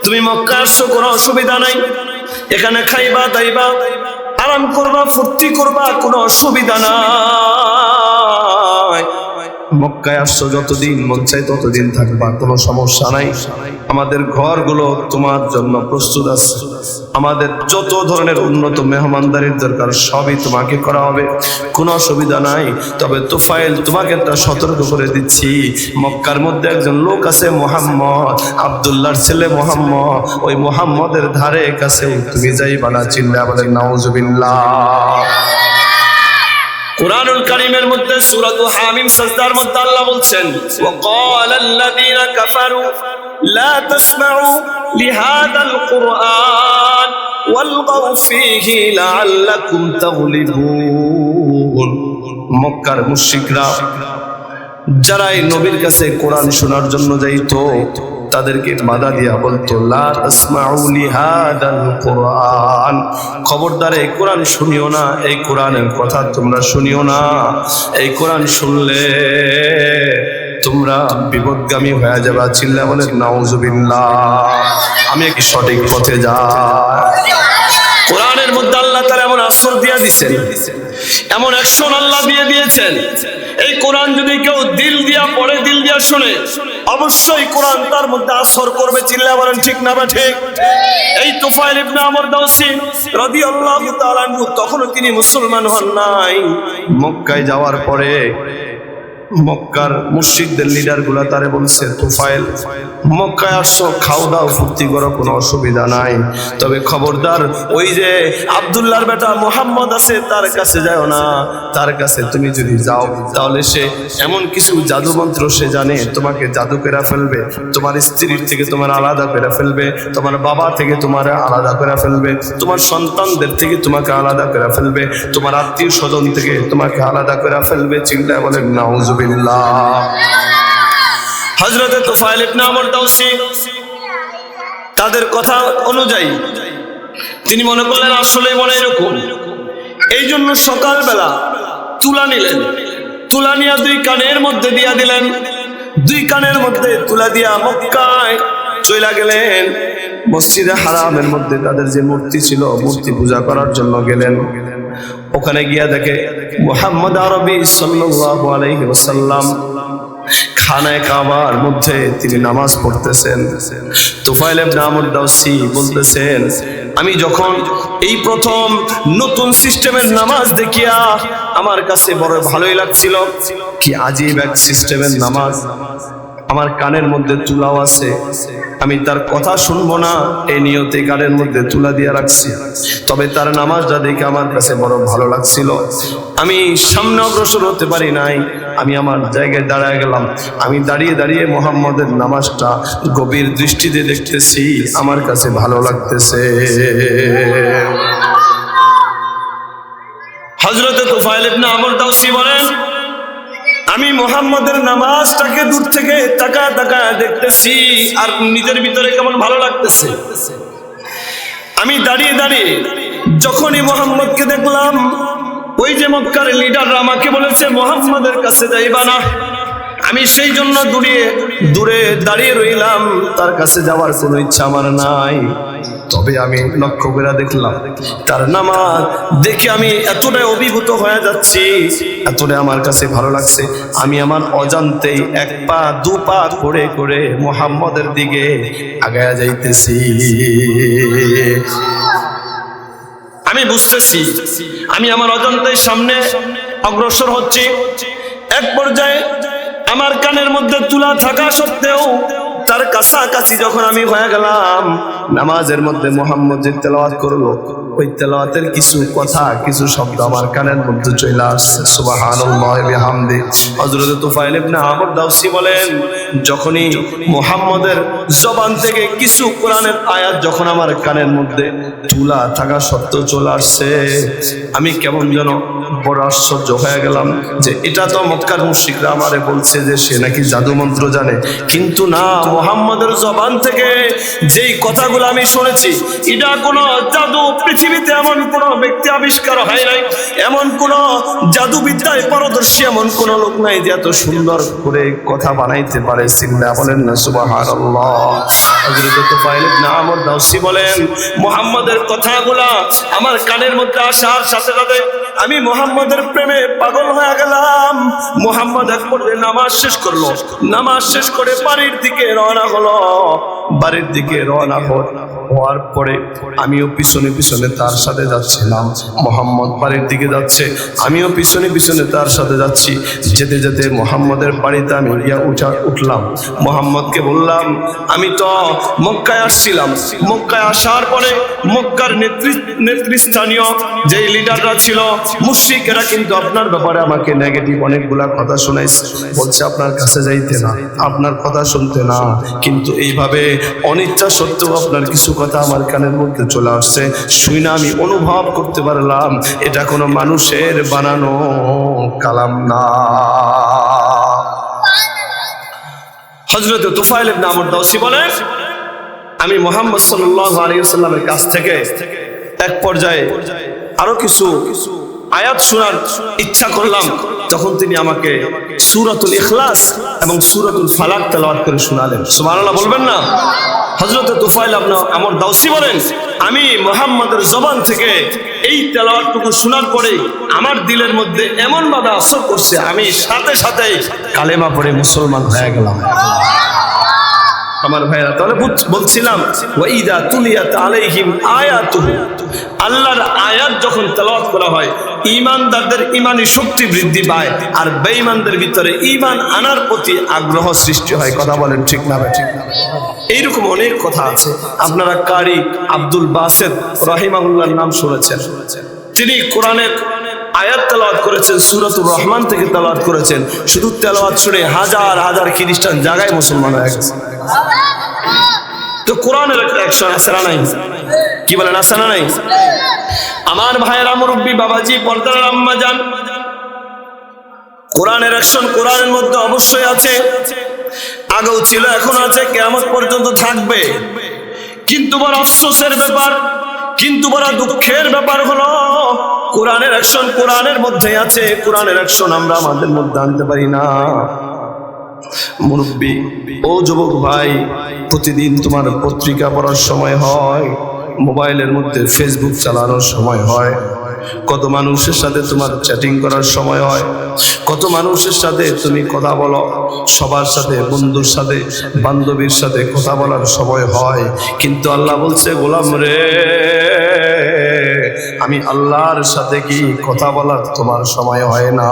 তুমি মক্কা আসছো, কোনো অসুবিধা নাই, এখানে খাইবা দাইবা আরাম করবা ফুর্তি করবা, কোনো অসুবিধা নাই। মক্কায় আসছো, যতদিন মন চাই ততদিন থাকবা, কোনো সমস্যা নাই। আমাদের ঘরগুলো তোমার জন্য প্রস্তুত আছে, আমাদের যত ধরনের উন্নত মেহমানদারির দরকার সবই তোমাকে করা হবে, কোনো অসুবিধা নাই। তবে তুফাইল তোমাকে একটা সতর্ক করে দিচ্ছি, মক্কার মধ্যে একজন লোক আছে মুহাম্মদ, আব্দুল্লাহর ছেলে মুহাম্মদ, ওই মুহাম্মদের ধারে কাছে তুমি যাইবা না। চিল্লা বলেন নাউজুবিল্লাহ। কুরআনুল কারীমের মধ্যে সূরাতুল হামিম সাজদার মধ্যে আল্লাহ বলছেন, ওয়াকালাল্লাযীনা কাফারু লা তাসমাউ লিহাযাল কুরআন ওয়ালগাউ ফীহি লাআল্লাকুম তাগলিবুন। মক্কার মুশরিকরা যারা এই নবীর কাছে কোরআন শোনার জন্য যাইতো, তাদেরকে বাধা দিয়া বলতো, লা তাসমাউ লিহাযাল কুরআন, খবরদার এই কোরআন শুনিও না, এই কোরআনের কথা তোমরা শুনিও না, এই কোরআন শুনলে তোমরা বিপদগামী হয়ে যাবে। চিল্লা বলেন নাউজুবিল্লাহ। আমি কি সঠিক পথে যাই? কোরআনের মধ্যে আল্লাহ তাআলা এমন আসর দিয়ে দিয়েছেন, এমন অ্যাকশন আল্লাহ দিয়ে দিয়েছেন। এই কোরআন যদি কেউ দিল দিয়া পড়ে, দিল দিয়া শুনে, অবশ্যই কোরআন তার মধ্যে আসর করবে। চিল্লা বলেন ঠিক না বা ঠিক? এই তুফাইল ইবনে আমর দাওসী রাদিয়াল্লাহু তাআলা আনহু তখনও তিনি মুসলমান হন নাই। মক্কায় যাওয়ার পরে মক্কার মুশরিকদের লিডার গুলা তারে বলছে, তুফাইল মক্কায় আসছো, খাও দাও ফুর্তি করো, কোনো অসুবিধা নাই, তবে খবরদার ওই যে আব্দুল্লাহর বেটা মুহাম্মদ আছে তার কাছে যাও না। তার কাছে তুমি যদি যাও তাহলে সে এমন কিছু জাদু মন্ত্র সে জানে, তোমাকে জাদু করে ফেলবে, তোমার স্ত্রীর থেকে তোমার আলাদা করে ফেলবে, তোমার বাবা থেকে তোমার আলাদা করে ফেলবে, তোমার সন্তানদের থেকে তোমাকে আলাদা করে ফেলবে, তোমার আত্মীয় স্বজন থেকে তোমাকে আলাদা করে ফেলবে। চিন্তা বলেন নাউজুবিল্লাহ। হযরত তুফাইল ইবনে আমর দাওসী তাদের কথা অনুযায়ী তিনি মনে করলেন আসলে মনে এরকম। এই জন্য সকালবেলা তুলা নিলেন, তুলা নিয়ে দুই কানের মধ্যে দিয়া দিলেন, দুই কানের মধ্যে তুলা দিয়া মক্কায় চলে গেলেন। মসজিদে হারামের মধ্যে তাদের যে মূর্তি ছিল, মূর্তি পূজা করার জন্য গেলেন। ওখানে গিয়া দেখে মুহাম্মদ আরবি সাল্লাল্লাহু আলাইহি ওয়াসাল্লাম খানায় কাবার মধ্যে তিনি নামাজ পড়তেছেন। তুফাইল ইবনে আমর দাওসী বলতেছেন, আমি যখন এই প্রথম নতুন সিস্টেমের নামাজ দেখিয়া আমার কাছে বড় ভালোই লাগছিল। কি আজীব এক সিস্টেমের নামাজ, আমার কানের মধ্যে তুলাও আছে, আমি তার কথা শুনবো না এই নিয়তে কানের মধ্যে তুলা দিয়ে রাখছি। তবে তার নামাজটা দেখে আমার কাছে বড় ভালো লাগছিল। আমি সামনে অগ্রসর হতে পারি নাই, আমি আমার জায়গায় দাঁড়ায় গেলাম। আমি দাঁড়িয়ে দাঁড়িয়ে মুহাম্মদের নামাজটা গভীর দৃষ্টিতে দেখতেছি, আমার কাছে ভালো লাগতেছে। হযরত তুফাইল ইবনে আমর দাওসী বলেন, আমি মুহাম্মদের নামাজটাকে দূর থেকে তাকা তাকা দেখতেছি আর নিজের ভিতরে কেমন ভালো লাগতেছে। আমি দাঁড়িয়ে দাঁড়িয়ে যখনই মুহাম্মদকে দেখলাম, ওই যে মক্কার লিডাররা আমাকে বলেছে মুহাম্মদের কাছে যাইবা না, আমি সেই জন্য দূরে দাঁড়িয়ে রইলাম, তার কাছে যাওয়ার কোনো ইচ্ছা আমার নাই। তবে আমি লক্ষ্য করে দেখলাম তার নামাজ দেখে আমি এতটাই অভিভূত হয়ে যাচ্ছি, এতটাই আমার কাছে ভালো লাগছে, আমি আমার অজান্তেই এক পা দু পা করে করে মুহাম্মদের দিকে আগায়া যাইতেছি। আমি বুঝতেছি আমি আমার অজান্তেই সামনে অগ্রসর হচ্ছি। এক পর্যায়ে আমার কানের মধ্যে তুলা থাকা সত্ত্বেও তার কাছাকাছি যখন আমি হয়ে গেলাম, নামাজের মধ্যে মুহাম্মদ যে তেলাওয়াত করলো, ওই তেলাওয়াতের কিছু কথা কিছু শব্দ আমার কানের মধ্যে চলে আসছে। সুবহানাল্লাহি ওয়া বিহামদি। হযরত তুফাইল ইবনে আমর দাওসী বলেন, যখনই মুহাম্মদের জবান থেকে কিছু কোরআনের আয়াত যখন আমার কানের মধ্যে তুলা থাকা সত্ত্বেও চলে আসছে, আমি কেমন যেন বড় আশ্চর্য হয়ে গেলাম যে এটা তো মক্কার মুশরিকরা আমারে বলছে যে সে নাকি জাদু মন্ত্র জানে, কিন্তু না, মুহাম্মদের জবান থেকে যেই কথাগুলো আমি শুনেছি এটা কোনো জাদু, পৃথিবীতে এমন কোনো ব্যক্তি আবিষ্কার হয় নাই, এমন কোনো জাদুবিদ্যায় পারদর্শী এমন কোনো লোক নাই যে এত সুন্দর করে কথা বানাইতে পারে। সিল্লা বলেন না সুবহানাল্লাহ। হযরত তুফাইল ইবনে আমর দাওসী বলেন, মুহাম্মদের কথাগুলা আমার কানের মধ্যে আসার সাথে সাথে আমি মুহাম্মদের প্রেমে পাগল হয়ে গেলাম। মুহাম্মদ এক পর্যায়ে নামাজ শেষ করলো, নামাজ শেষ করে বাড়ির দিকে রওনা হলো। বাড়ির দিকে রওনা হওয়ার পরে আমিও পিছনে পিছনে তার সাথে যাচ্ছিলাম। মুহাম্মদ বাড়ির দিকে যাচ্ছে, আমিও পিছনে পিছনে তার সাথে যাচ্ছি। যেতে যেতে মুহাম্মদের বাড়িতে আমি উঠলাম। মুহাম্মদকে বললাম, আমি তো মক্কায় আসছিলাম, মক্কায় আসার পরে মক্কার নেতৃস্থানীয় যে লিডাররা ছিল মুশরিকেরা কিন্তু আপনার ব্যাপারে আমাকে নেগেটিভ অনেকগুলা কথা শোনাইছে, বলছে আপনার কাছে যাইতে না, আপনার কথা শুনতে না, কিন্তু এইভাবে অনিচ্ছা সত্ত্বেও আপনার কিছু কথা আমার কানের মধ্যে চলে আসছে। শুনে আমি অনুভব করতে পারলাম এটা কোনো মানুষের বানানো কালাম না। হযরত তুফাইল ইবনে আমর দাওসী বলেন, আমি মুহাম্মদ সাল্লাল্লাহু আলাইহি ওয়াসাল্লামের কাছ থেকে এক পর্যায়ে আরো কিছু আয়াত শোনার ইচ্ছা করলাম, তখন তিনি আমাকে সূরাতুল ইখলাস এবং সূরাতুল ফালাক তেলাওয়াত করে শোনালেন। সুবহানাল্লাহ বলবেন না? হযরত তুফাইল ইবনে আমর দাওসী বলেন, আমি মুহাম্মদের জবান থেকে এই তেলাওয়াতটুকু শোনার পরে আমার দিলের মধ্যে এমন ভাবে আসর করছে, আমি সাথে সাথে কালেমা পড়ে মুসলমান হয়ে গেলাম। আমার ভাইরা, তাহলে বলছিলাম ওয়াইদা তুলিয়াত আলাইহিম আয়াতুহু, আল্লাহর আয়াত যখন তেলাওয়াত করা হয় ঈমানদারদের ঈমানি শক্তি বৃদ্ধি পায়, আর বেঈমানদের ভিতরে ঈমান আনার প্রতি আগ্রহ সৃষ্টি হয়। কথা বলেন ঠিক না? ঠিক না? এইরকম অনেক কথা আছে। আপনারা কারি আব্দুল বাসেত রাহিমাহুল্লাহর নাম শুনেছেন। তিনি কোরআনের আয়াত তেলাওয়াত করেছেন, সূরাতুর রহমান থেকে তেলাওয়াত করেছেন। শুধু তেলাওয়াত শুনে হাজার হাজার খ্রিস্টান জায়গায় মুসলমান হয়ে গেছে। তো কোরআনের একটা অ্যাকশন আছে না নাই? কি বলেন, আছে না নাই? আমার ভাইয়েরা, মুরব্বী, বাবাজি, পর্দার আম্মা জান, কোরআনের অ্যাকশন কোরআনের মধ্যে অবশ্যই আছে, আগেও ছিল, এখন আছে, কিয়ামত পর্যন্ত থাকবে। কিন্তু বড় আফসোসের ব্যাপার, কিন্তু বড় দুঃখের ব্যাপার হলো কোরআনের অ্যাকশন কোরআনের মধ্যে আছে, কোরআনের অ্যাকশন আমরা আমাদের মধ্যে আনতে পারি না। মুরব্বী ও যুবক ভাই, প্রতিদিন তোমার পত্রিকা পড়ার সময় হয়, মোবাইলের মধ্যে ফেসবুক চালানোর সময় হয়, কত মানুষের সাথে তোমার চ্যাটিং করার সময় হয়, কত মানুষের সাথে তুমি কথা বলো, সবার সাথে, বন্ধুর সাথে, বান্ধবীর সাথে কথা বলার সময় হয়। কিন্তু আল্লাহ বলছে, গোলাম রে, আমি আল্লাহর সাথে কি কথা বলার তোমার সময় হয় না?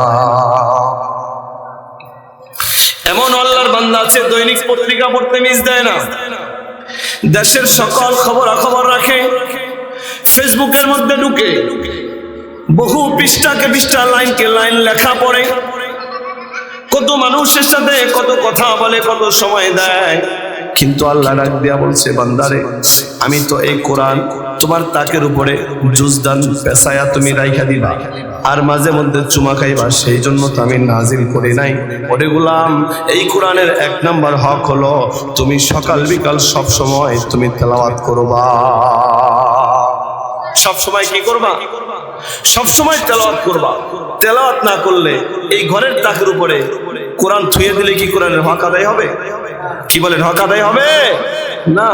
এমন আল্লাহর বান্দা আছে দৈনিক পত্রিকা পড়তে মিস দেয় না, দেশের সকল খবরাখবর রাখে, ফেসবুকের মধ্যে ঢুকে বহু পৃষ্ঠাকে পৃষ্ঠা, লাইনকে লাইন লেখা পড়ে, কত মানুষের সাথে কত কথা বলে, কত সময় দেয়। কিন্তু আল্লাহ ডাক দিয়া বলছে, বান্দারে, আমি তো এই কোরআন তোমার তাকের উপরে জুজদান পেছায়া তুমি রাইখা দিবা আর মাঝে মধ্যে চুমা খাইবা, সেই জন্য তো আমি নাজিল করি নাই। ওরে গোলাম, এই কোরআনের এক নাম্বার হক হলো তুমি সকাল বিকাল সব সময় তুমি তেলাওয়াত করবা। সব সময় কি করবা? সব সময় তেলাওয়াত করবা। তেলাওয়াত না করলে এই ঘরের তাকের উপরে কোরআন থুয়ে দিলে কি কোরআনের হক আদায় হবে? কি বলেন, হক আদায় হবে না?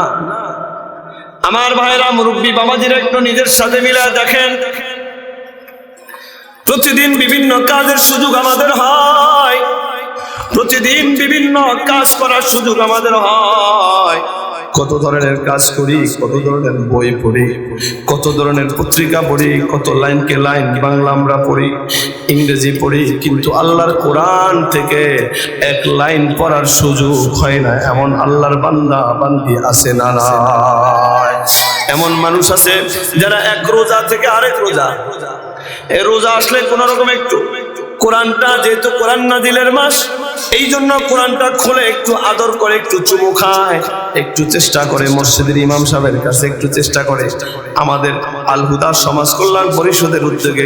আমার ভাইরা, মুরব্বী, বাবাজিরা, একটু নিজের সাথে মিলা দেখেন, প্রতিদিন বিভিন্ন কাজের সুযোগ আমাদের হয়, প্রতিদিন বিভিন্ন কাজ করার সুযোগ আমাদের হয়। কত ধরনের কাজ করি, কত ধরনের বই পড়ি, কত ধরনের পত্রিকা পড়ি, কত লাইনকে লাইন বাংলা আমরা পড়ি, ইংরেজি পড়ি, কিন্তু আল্লাহর কোরআন থেকে এক লাইন পড়ার সুযোগ হয় না। এমন আল্লাহর বান্দা বান্দি আছে না? এমন মানুষ আছে যারা এক রোজা থেকে আরেক রোজা, এই রোজা আসলে কোন রকম একটু কোরআনটা যেহেতু কোরআন নাজিলের মাস, এই জন্য কোরআনটা খুলে একটু আদর করে, একটু চুমু খায়, একটু চেষ্টা করে মসজিদের ইমাম সাহেবের কাছে একটু চেষ্টা করে। আমাদের আল হুদা সমাজ কল্যাণ পরিষদের উদ্যোগে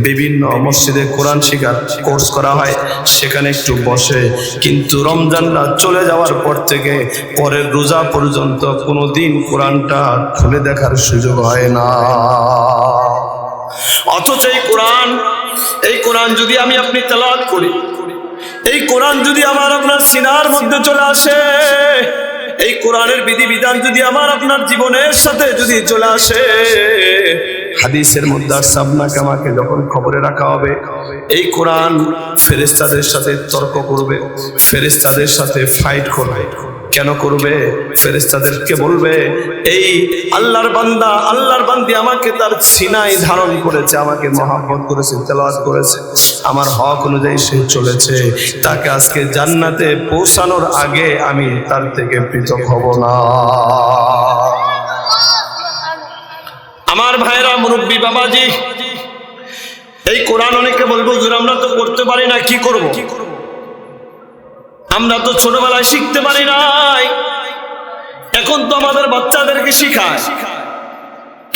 বিভিন্ন মসজিদে কোরআন শিক্ষার কোর্স করা হয়, সেখানে একটু বসে। কিন্তু রমজানটা চলে যাওয়ার পর থেকে পরের রোজা পর্যন্ত কোনোদিন কোরআনটা খুলে দেখার সুযোগ হয় না। অথচ এই কোরআন যদি আমি আপনি তেলাওয়াত করি, এই কোরআন যদি আমার আপনার সিনার মধ্যে চলে আসে, এই কোরআনের বিধিবিধান যদি আমার আপনার জীবনের সাথে যদি চলে আসে, হাদিসের মধ্যে আপনাকে আমাকে যখন খবরে রাখা হবে, এই কোরআন ফেরেশতাদের সাথে তর্ক করবে, ফেরেশতাদের সাথে ফাইট করবে। কেন করবে? ফেরেশতাদেরকে বলবে, এই আল্লাহর বান্দা, আল্লাহর বান্দি আমাকে তার সিনায় ধারণ করেছে, আমাকে মহব্বত করেছে, তেলাওয়াত করেছে, আমার হক অনুযায়ী সে চলেছে, তাকে আজকে জান্নাতে পৌঁছানোর আগে আমি তার থেকে পৃথক হব না। আমার ভাইরা, মুরব্বী বাবাজি, এই কোরআন অনেকে বলবো হুজুর আমরা তো পড়তে পারি না, কি করব? আমরা তো ছোটবেলায় শিখতে পারি নাই, এখন তো আমাদের বাচ্চাদেরকে শিখায়।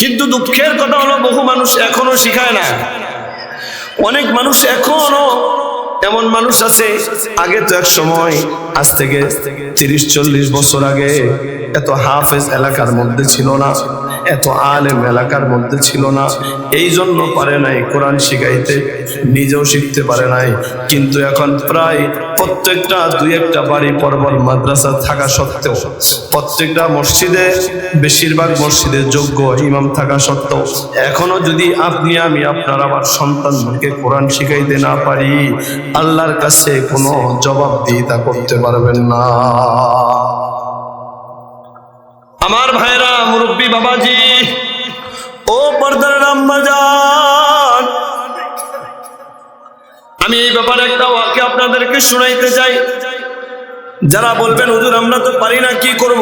কিন্তু দুঃখের কথা হলো বহু মানুষ এখনো শিখায় না। অনেক মানুষ এখনো এমন মানুষ আছে, আগে তো এক সময়, আজ থেকে 30-40 বছর আগে এত হাফেজ এলাকার মধ্যে ছিল না, এত আলেম এলাকার মধ্যে ছিল না, এই জন্য পারে নাই কোরআন শিখাইতে, নিজেও শিখতে পারে নাই। কিন্তু এখন প্রায় প্রত্যেকটা 2-1টা বাড়ি পরপর মাদ্রাসা থাকা সত্ত্বেও, প্রত্যেকটা মসজিদে, বেশিরভাগ মসজিদে যোগ্য ইমাম থাকা সত্ত্বেও, এখনো যদি আপনি আমি আপনার আমার সন্তানকে কোরআন শিখাইতে না পারি, আল্লাহর কাছে কোনো জবাবদিহিতা করতে পারবেন না। আমার ভাইরা, মুরব্বী বাবাজি, ও পর্দার আম্মা জান, আমি এই ব্যাপারে একটা ওয়াক্য আপনাদেরকে শোনাইতে চাই। যারা বলবেন হুজুর আমরা তো পারি না, কি করব?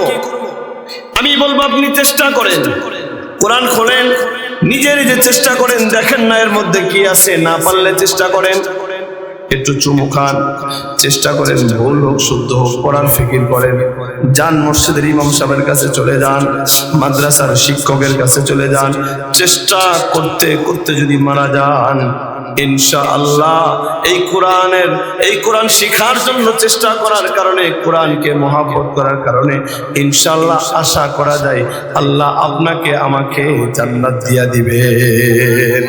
আমি বলবো আপনি চেষ্টা করেন, কোরআন খোলেন, নিজে নিজে চেষ্টা করেন, দেখেন না এর মধ্যে কি আছে। না পারলে চেষ্টা করেন একটু চুমু খান, চেষ্টা করেন ভুল হোক শুদ্ধ হোক পড়ার ফিকির করেন। যান মসজিদের ইমাম সাহেবের কাছে চলে যান, মাদ্রাসার শিক্ষকের কাছে চলে যান, চেষ্টা করতে করতে যদি মারা যান, ইনশাআল্লাহ এই কোরআন শিখার জন্য চেষ্টা করার কারণে, কোরআনকে মহব্বত করার কারণে ইনশাআল্লাহ আশা করা যায় আল্লাহ আপনাকে আমাকে জান্নাত দিয়া দিবেন।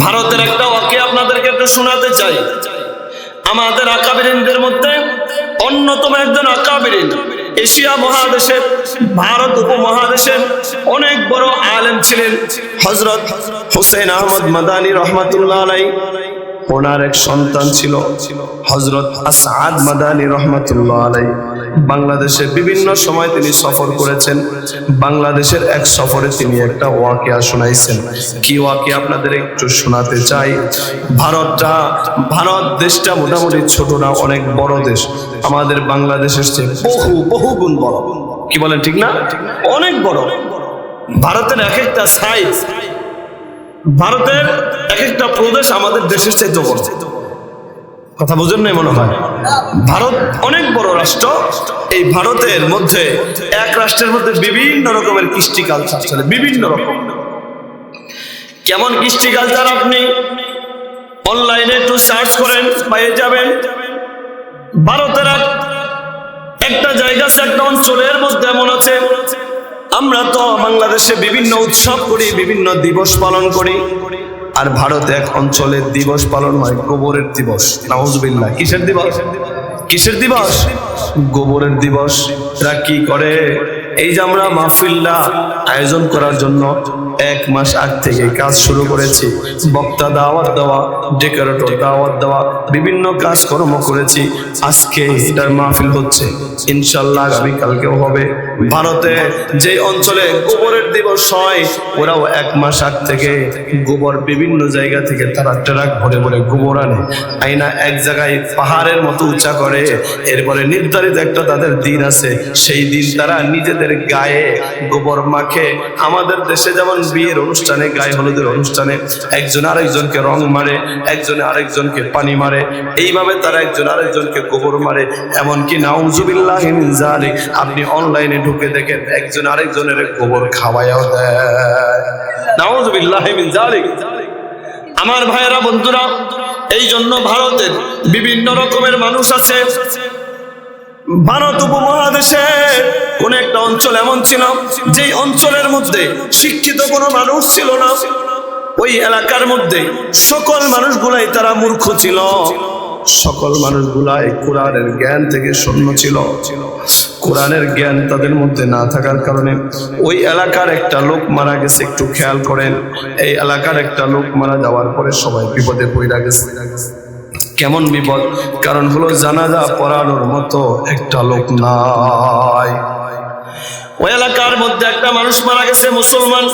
ভারতের একটা ওয়াক্য আপনাদেরকে একটু শোনাতে চাই। আমাদের আকাবিরিনদের মধ্যে অন্যতম একজন আকাবিরিন, এশিয়া মহাদেশের, ভারত উপমহাদেশের অনেক বড় আলেম ছিলেন হযরত হুসাইন আহমদ মাদানী রহমাতুল্লাহ আলাইহি। ওনার এক সন্তান ছিল হযরত আসআদ মাদানী রহমাতুল্লাহ আলাইহি। বাংলাদেশে বিভিন্ন সময় তিনি সফর করেছেন। বাংলাদেশের এক সফরে তিনি একটা ওয়াকিয়া শোনাইছেন। কি ওয়াকিয়া আপনাদের একটু শোনাতে চাই। ভারত দেশটা মোটামুটি ছোট না, অনেক বড় দেশ। আমাদের বাংলাদেশের চেয়ে বহু গুণ বড়। কি বলেন ঠিক না? অনেক বড়। ভারতের এক একটা সাইজ, ভারতের এক একটা প্রদেশ আমাদের দেশের চেয়ে বড়। কথা বুঝেন নাই মনে হয়? ভারত অনেক বড় রাষ্ট্র। এই ভারতের মধ্যে, এক রাষ্ট্রের মধ্যে বিভিন্ন রকমের কৃষ্টি কালচার চলে, বিভিন্ন রকম। কেমন কৃষ্টি কালচার আপনি অনলাইনে একটু সার্চ করেন, পেয়ে যাবেন। ভারতের একটা জায়গা আছে, একটা অঞ্চলের মধ্যে এমন আছে, আমরা তো বাংলাদেশে বিভিন্ন উৎসব করি, বিভিন্ন দিবস পালন করি, আর ভারতে এক অঞ্চলের দিবস পালন হয় গোবরের দিবস। নাউজুবিল্লাহ। কিসের দিবস? কিসের দিবস? গোবরের দিবস। এরা কি করে? এই যে আমরা মাহফিলটা আয়োজন করার জন্য 1 মাস আগ থেকে কাজ শুরু করেছি। বক্তা দাওয়াত দেওয়া, ডেকোরেটর দাওয়াত দেওয়া, বিভিন্ন কাজকর্ম করেছি। আজকে এটার মাহফিল হচ্ছে, ইনশাআল্লাহ আগামী কালকেও হবে। ভারতে যে অঞ্চলে গোবরের দিবস হয়, ওরাও 1 মাস আগ থেকে গোবর বিভিন্ন জায়গা থেকে তারা ট্রাক ভরে ভরে গোবর আনে, আইনা এক জায়গায় পাহাড়ের মতো উঁচা করে। এরপরে নির্ধারিত একটা তাদের দিন আছে, সেই দিন তারা নিজেদের নিজেদের গায়ে গোবর মাখে। আমাদের দেশে যেমন বিয়ের অনুষ্ঠানে, গায়ে হলুদের অনুষ্ঠানে একজন আরেকজনকে রং মারে, একজনে আরেকজনকে পানি মারে, এইভাবে তারা একজন আরেকজনকে গোবর মারে। এমনকি নাউজুবিল্লাহি মিন যালিক, আপনি অনলাইনে ঢুকে দেখেন একজন আরেকজনের গোবর খাওয়াইও দেয়। নাউজুবিল্লাহি মিন যালিক। আমার ভাইয়েরা, বন্ধুরা, এই জন্য ভারতের বিভিন্ন রকমের মানুষ আছে। ভারত উপমহাদেশে কোন একটা অঞ্চল এমন ছিল যে অঞ্চলের মধ্যে শিক্ষিত কোনো মানুষ ছিল না। ওই এলাকার মধ্যে সকল মানুষগুলাই তারা মূর্খ ছিল, সকল মানুষগুলাই কোরআনের জ্ঞান থেকে শূন্য ছিল। কোরআনের জ্ঞান তাদের মধ্যে না থাকার কারণে ওই এলাকার একটা লোক মারা গেছে। একটু খেয়াল করেন, এই এলাকার একটা লোক মারা যাওয়ার পরে সবাই বিপদে পড়ে গেছে। কেমন বিপদ? কারণ হলো জানাজা পড়ানোর মতো একটা লোক নাই। ওই এলাকার মধ্যে একটা মানুষ মারা গেছে, মুসলমান,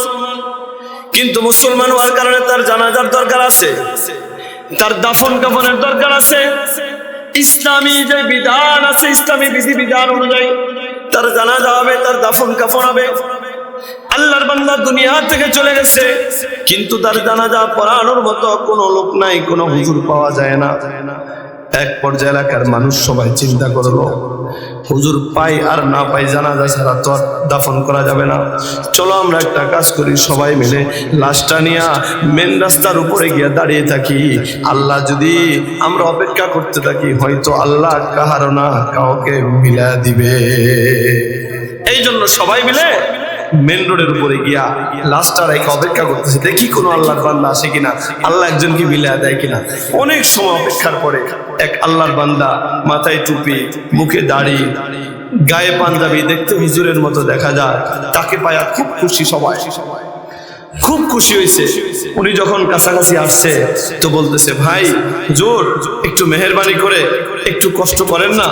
কিন্তু মুসলমান হওয়ার কারণে তার জানাজার দরকার আছে, তার দাফন কাফনের দরকার আছে। ইসলামী যে বিধান আছে, ইসলামী বিধি বিধান অনুযায়ী তার জানাজা হবে, তার দাফন কাফন হবে। আল্লাহর বান্দা দুনিয়া থেকে চলে গেছে, কিন্তু তার জানাজা পড়ানোর মতো কোনো লোক নাই, কোনো হুজুর পাওয়া যায় না। এক পর্যায়ে এলাকার মানুষ সবাই চিন্তা করলো, হুজুর পাই আর না পাই, জানাজা ছাড়া তো আর দাফন করা যাবে না। চলো আমরা একটা কাজ করি, সবাই মিলে লাশটা নিয়ে মেন রাস্তার উপরে গিয়ে দাঁড়িয়ে থাকি। আল্লাহ যদি আমরা অপেক্ষা করতে থাকি, হয়তো আল্লাহ কাহারো না কাউকে মিলা দিবে। এই জন্য সবাই মিলে মেন রোডের উপরে গিয়া লাশটা রেখে অপেক্ষা করতেছে, দেখি কোনো আল্লাহর বান্দা আসে কিনা, আল্লাহ একজনকে মিলা দেয় কিনা। অনেক সময় অপেক্ষার পরে এক আল্লাহর বান্দা, মাথায় টুপি, মুখে দাড়ি, গায়ে পাঞ্জাবি, দেখতে হুজুরের মতো দেখা যায়, তাকে পায়া খুব খুশি, সবাই খুব খুশি হয়েছে। উনি যখন কাছাকাছি আসছে তো বলতেছে, ভাই হুজুর একটু মেহেরবানি করে একটু কষ্ট করেন না,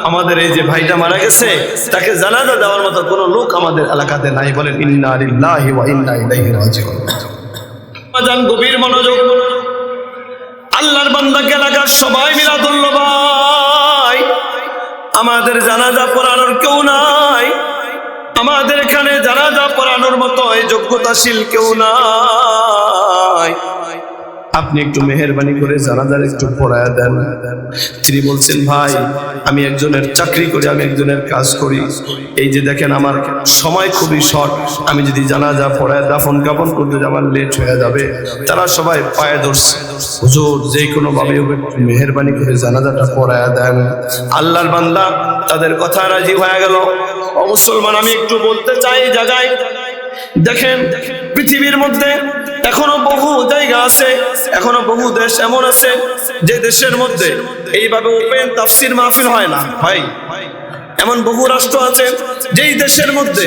আমাদের এই যে ভাইটা মারা গেছে তাকে জানাজা দেওয়ার মতো কোনো লোক আমাদের এলাকাতে নাই। বলেন ইন্না লিল্লাহি ওয়া ইন্না ইলাইহি রাজিউন। গভীর মনোযোগ। আল্লাহর বান্দাকে এলাকার সবাই মিলা ধরল, ভাই আমাদের জানাজা পড়ানোর কেউ নাই, আমাদের এখানে জানাজা পড়ানোর মতো এই যোগ্যতাশীল কেউ নাই, আপনি একটু মেহেরবানি করে জানাজার একটু পড়ায়া দেন। তিনি বলছেন, ভাই আমি একজনের চাকরি করি, আমি একজনের কাজ করি, এই যে দেখেন আমার সময় খুবই শর্ট, আমি যদি জানাজা পড়ায় দাফন কাফন করতে আমার লেট হয়ে যাবে। তারা সবাই পায়ে ধরছে, হুজুর যে কোনো ভাবে একটু মেহেরবানি করে জানাজাটা পড়ায়া দেন। আল্লাহর বান্দা তাদের কথা রাজি হয়ে গেল। ও মুসলমান, আমি একটু বলতে চাই জায়গায় দেখেন, পৃথিবীর মধ্যে এখনো বহু জায়গা আছে, এখনো বহু দেশ এমন আছে যে দেশের মধ্যে এইভাবে ওপেন তাফসির মাহফিল হয় না। হয় এমন বহু রাষ্ট্র আছে যেই দেশের মধ্যে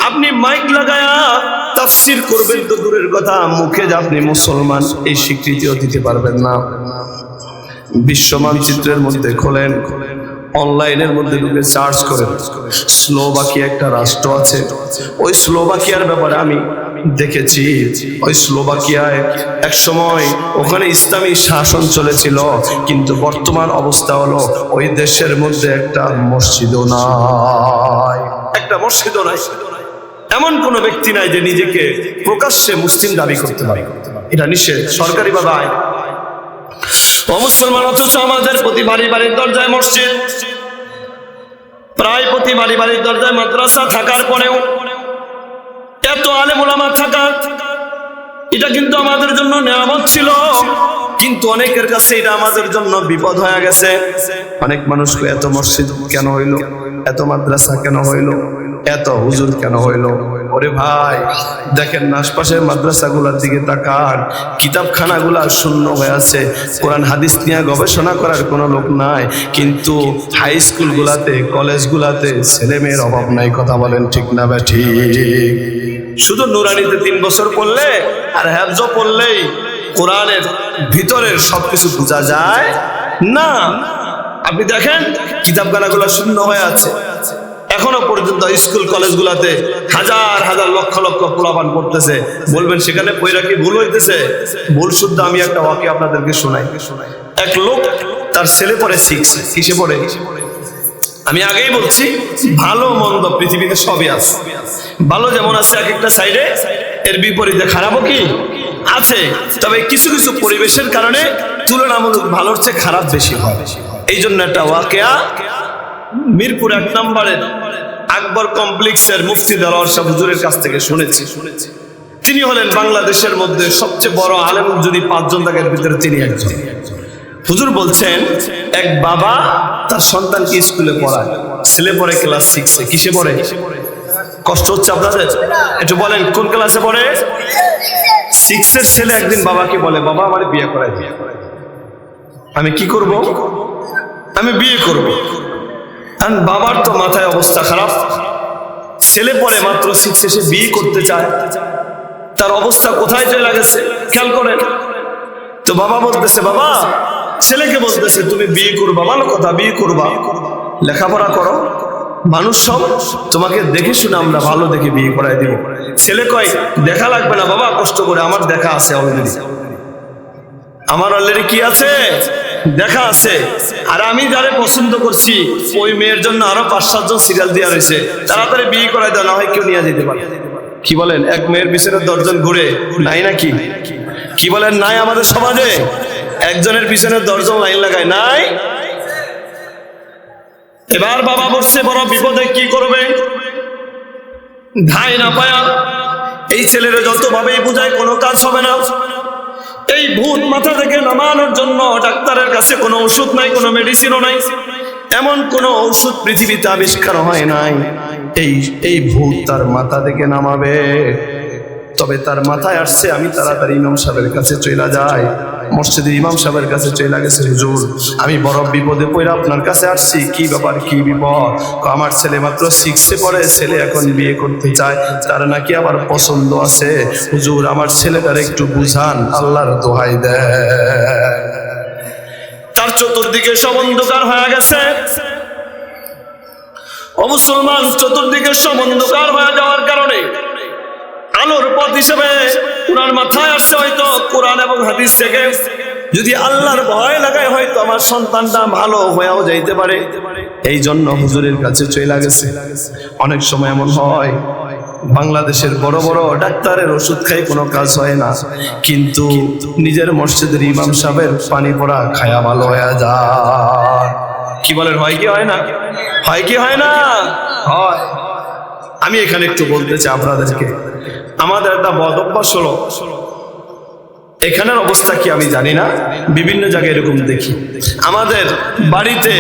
আপনি মাইক লাগায়া তাফসির করবেন তো দূরের কথা, মুখে যে আপনি মুসলমান এই স্বীকৃতিও দিতে পারবেন না। বিশ্ব মানচিত্রের মধ্যে খোলেন, অনলাইনের মধ্যে ঢুকে সার্চ করেন, স্লোভাকিয়া একটা রাষ্ট্র আছে। ওই স্লোভাকিয়ার ব্যাপারে আমি দেখেছি, ওই স্লোভাকিয়ায় এক সময় ওখানে ইসলামী শাসন চলেছিল, কিন্তু বর্তমান অবস্থা হলো ওই দেশের মধ্যে একটা মসজিদও নাই, একটা মসজিদও নাই। এমন কোন ব্যক্তি নাই যে নিজেকে প্রকাশ্যে মুসলিম দাবি করতে পারে, এটা নিষেধ, সরকারিভাবে আইন। ও মুসলমান, অথচ আমাদের প্রতি বাড়ি বাড়ির দরজায় মসজিদ, প্রায় প্রতি বাড়ি বাড়ির দরজায় মাদ্রাসা থাকার পরেও এত আলেম ওলামা থাকা, এটা কিন্তু আমাদের জন্য নিয়ামত ছিল, কিন্তু অনেকের কাছে এটা আমাদের জন্য বিপদ হয়ে গেছে। অনেক মানুষকে এত মসজিদ কেন হইল, এত মাদ্রাসা কেন হইল, এত হুজুর কেন হইল? ওরে ভাই দেখেন না, আশপাশের মাদ্রাসাগুলোর দিকে তাকান, কিতাবখানাগুলা শূন্য হয়ে আছে, কোরআন হাদিস নিয়ে গবেষণা করার কোনো লোক নাই, কিন্তু হাই স্কুলগুলাতে, কলেজগুলাতে ছেলে মেয়ের অভাব নাই। কথা বলেন ঠিক না বেঠি? শুধু নুরানিতে 3 বছর পড়লে আর হেফজ পড়লেই কোরআনের ভিতরের সবকিছু বোঝা যায় না। আপনি দেখেন কিতাবখানাগুলো শূন্য হয়ে আছে, এখনো পর্যন্ত স্কুল কলেজগুলাতে হাজার হাজার লক্ষ লক্ষ পোলাপান পড়তেছে। বলবেন সেখানে পয়রা কি ভুল হইতেছে? ভুল শুদ্ধ। আমি একটা ওয়াকি আপনাদেরকে শোনাই। এক লোক, তার ছেলে পড়ে 6, কিসে পড়ে? আমি আগেই বলছি, ভালো মন্দ পৃথিবীতে সবই আছে। ভালো যেমন আছে এক একটা সাইডে, এর বিপরীতে খারাপও কি আছে। তবে কিছু কিছু পরিবেশের কারণে তুলনামূলক ভালোর চেয়ে খারাপ বেশি হয়। এই জন্য একটা ওয়াকিয়া মিরপুর 1 নম্বরের আকবর কমপ্লেক্সের মুফতি দেলোয়ার শাহ হুজুরের কাছ থেকে শুনেছি। তিনি হলেন বাংলাদেশের মধ্যে সবচেয়ে বড় আলেম, যদি 5 জন থাকের ভিতরে তিনি একজন। হুজুর বলছেন, এক বাবা তার সন্তানকে স্কুলে পড়ায়, ছেলে পড়ে ক্লাস 6-এ। কিসে পড়ে? কষ্ট হচ্ছে আপনাদের? একটু বলেন কোন ক্লাসে পড়ে? 6-এর ছেলে একদিন বাবাকে বলে, বাবা আমার বিয়ে করাই দিন। আমি কি করব? আমি বিয়ে করব। কারণ বাবার তো মাথায় অবস্থা খারাপ, ছেলে পড়ে মাত্র 6-এ, সে বিয়ে করতে চায়, তার অবস্থা কোথায় চলে গেছে খেয়াল করেন। তো বাবা বলতেছে, বাবা ছেলেকে বলতেছে তুমি বিয়ে করবা, ভালো কথা, বিয়ে করবা, লেখাপড়া করো, মানুষ সব তোমাকে দেখে শুনে আমরা ভালো দেখে বিয়ে করাই দিব। ছেলে কয়, দেখা লাগবে না বাবা, কষ্ট করে, আমার দেখা আছে অলরেডি, আমার অলরেডি কি আছে? দেখা আছে। আর আমি যারে পছন্দ করছি ওই মেয়ের জন্য আরো 5-7 জন সিরিয়াল দেওয়া রয়েছে, তাড়াতাড়ি বিয়ে করাই দেওয়া, না হয় কেউ নিয়ে যেতে পারে। কি বলেন? এক মেয়ের পিছনে 10 জন ঘুরে, নাই নাকি? কি বলেন? নাই আমাদের সমাজে একজনের পিছনে 10 জন লাইন লাগায়, নাই? এবার বাবা বসছে বড় বিপদে, কি করবে? ধাই না পায়া এই ছেলেরা যতভাবেই বুঝায় কোনো কাজ হবে না। এই ভূত মাথা থেকে নামানোর জন্য ডাক্তারের কাছে কোনো ওষুধ নাই, কোনো মেডিসিনও নাই, এমন কোনো ঔষধ পৃথিবীতে আবিষ্কার হয় নাই। এই ভূত তার মাথা থেকে নামাবে। তবে তার মাথায় আসছে, আমি তাড়াতাড়ি ইমাম সাহেবের কাছে চলে যাই। মসজিদের ইমাম সাহেবের কাছে চলে গেছে, হুজুর আমি বড় বিপদে পড়ে আপনার কাছে আসছি। কি ব্যাপার, কি বিপদ? আমার ছেলে মাত্র 6-এ পড়ে, ছেলে এখন বিয়ে করতে চায়, তার নাকি আবার পছন্দ আছে। হুজুর আমার ছেলেটার একটু বুঝান, আল্লাহর দোহাই দেয়। তার চতুর্দিকে সব অন্ধকার হয়ে গেছে। ও মুসলমান, চতুর্দিকে সব অন্ধকার হয়ে যাওয়ার কারণে আলোর পথ হিসেবে কোরআন মাথায় আসছে। হয়তো কোরআন এবং হাদিস থেকে যদি আল্লাহর ভয় লাগায়, হয়তো আমার সন্তানটা ভালো হয়েও যাইতে পারে। এই জন্য হুজুরের কাছে চলে গেছে। অনেক সময় এমন হয়, বাংলাদেশের বড় বড় ডাক্তারের ওষুধ খাই কোনো কাজ হয় না, কিন্তু নিজের মসজিদের ইমাম সাহেবের পানি পড়া খায়া ভালো হয়ে যায়। কি বলেন? হয় কি হয় না? হয় কি হয় না? হয়। আমি এখানে একটু বলতে চাই আপনাদেরকে, আমাদের একটা বদ অভ্যাস হলো, এখানের অবস্থা কি আমি জানি না, বিভিন্ন জায়গায় এরকম দেখি, আমাদের বাড়িতে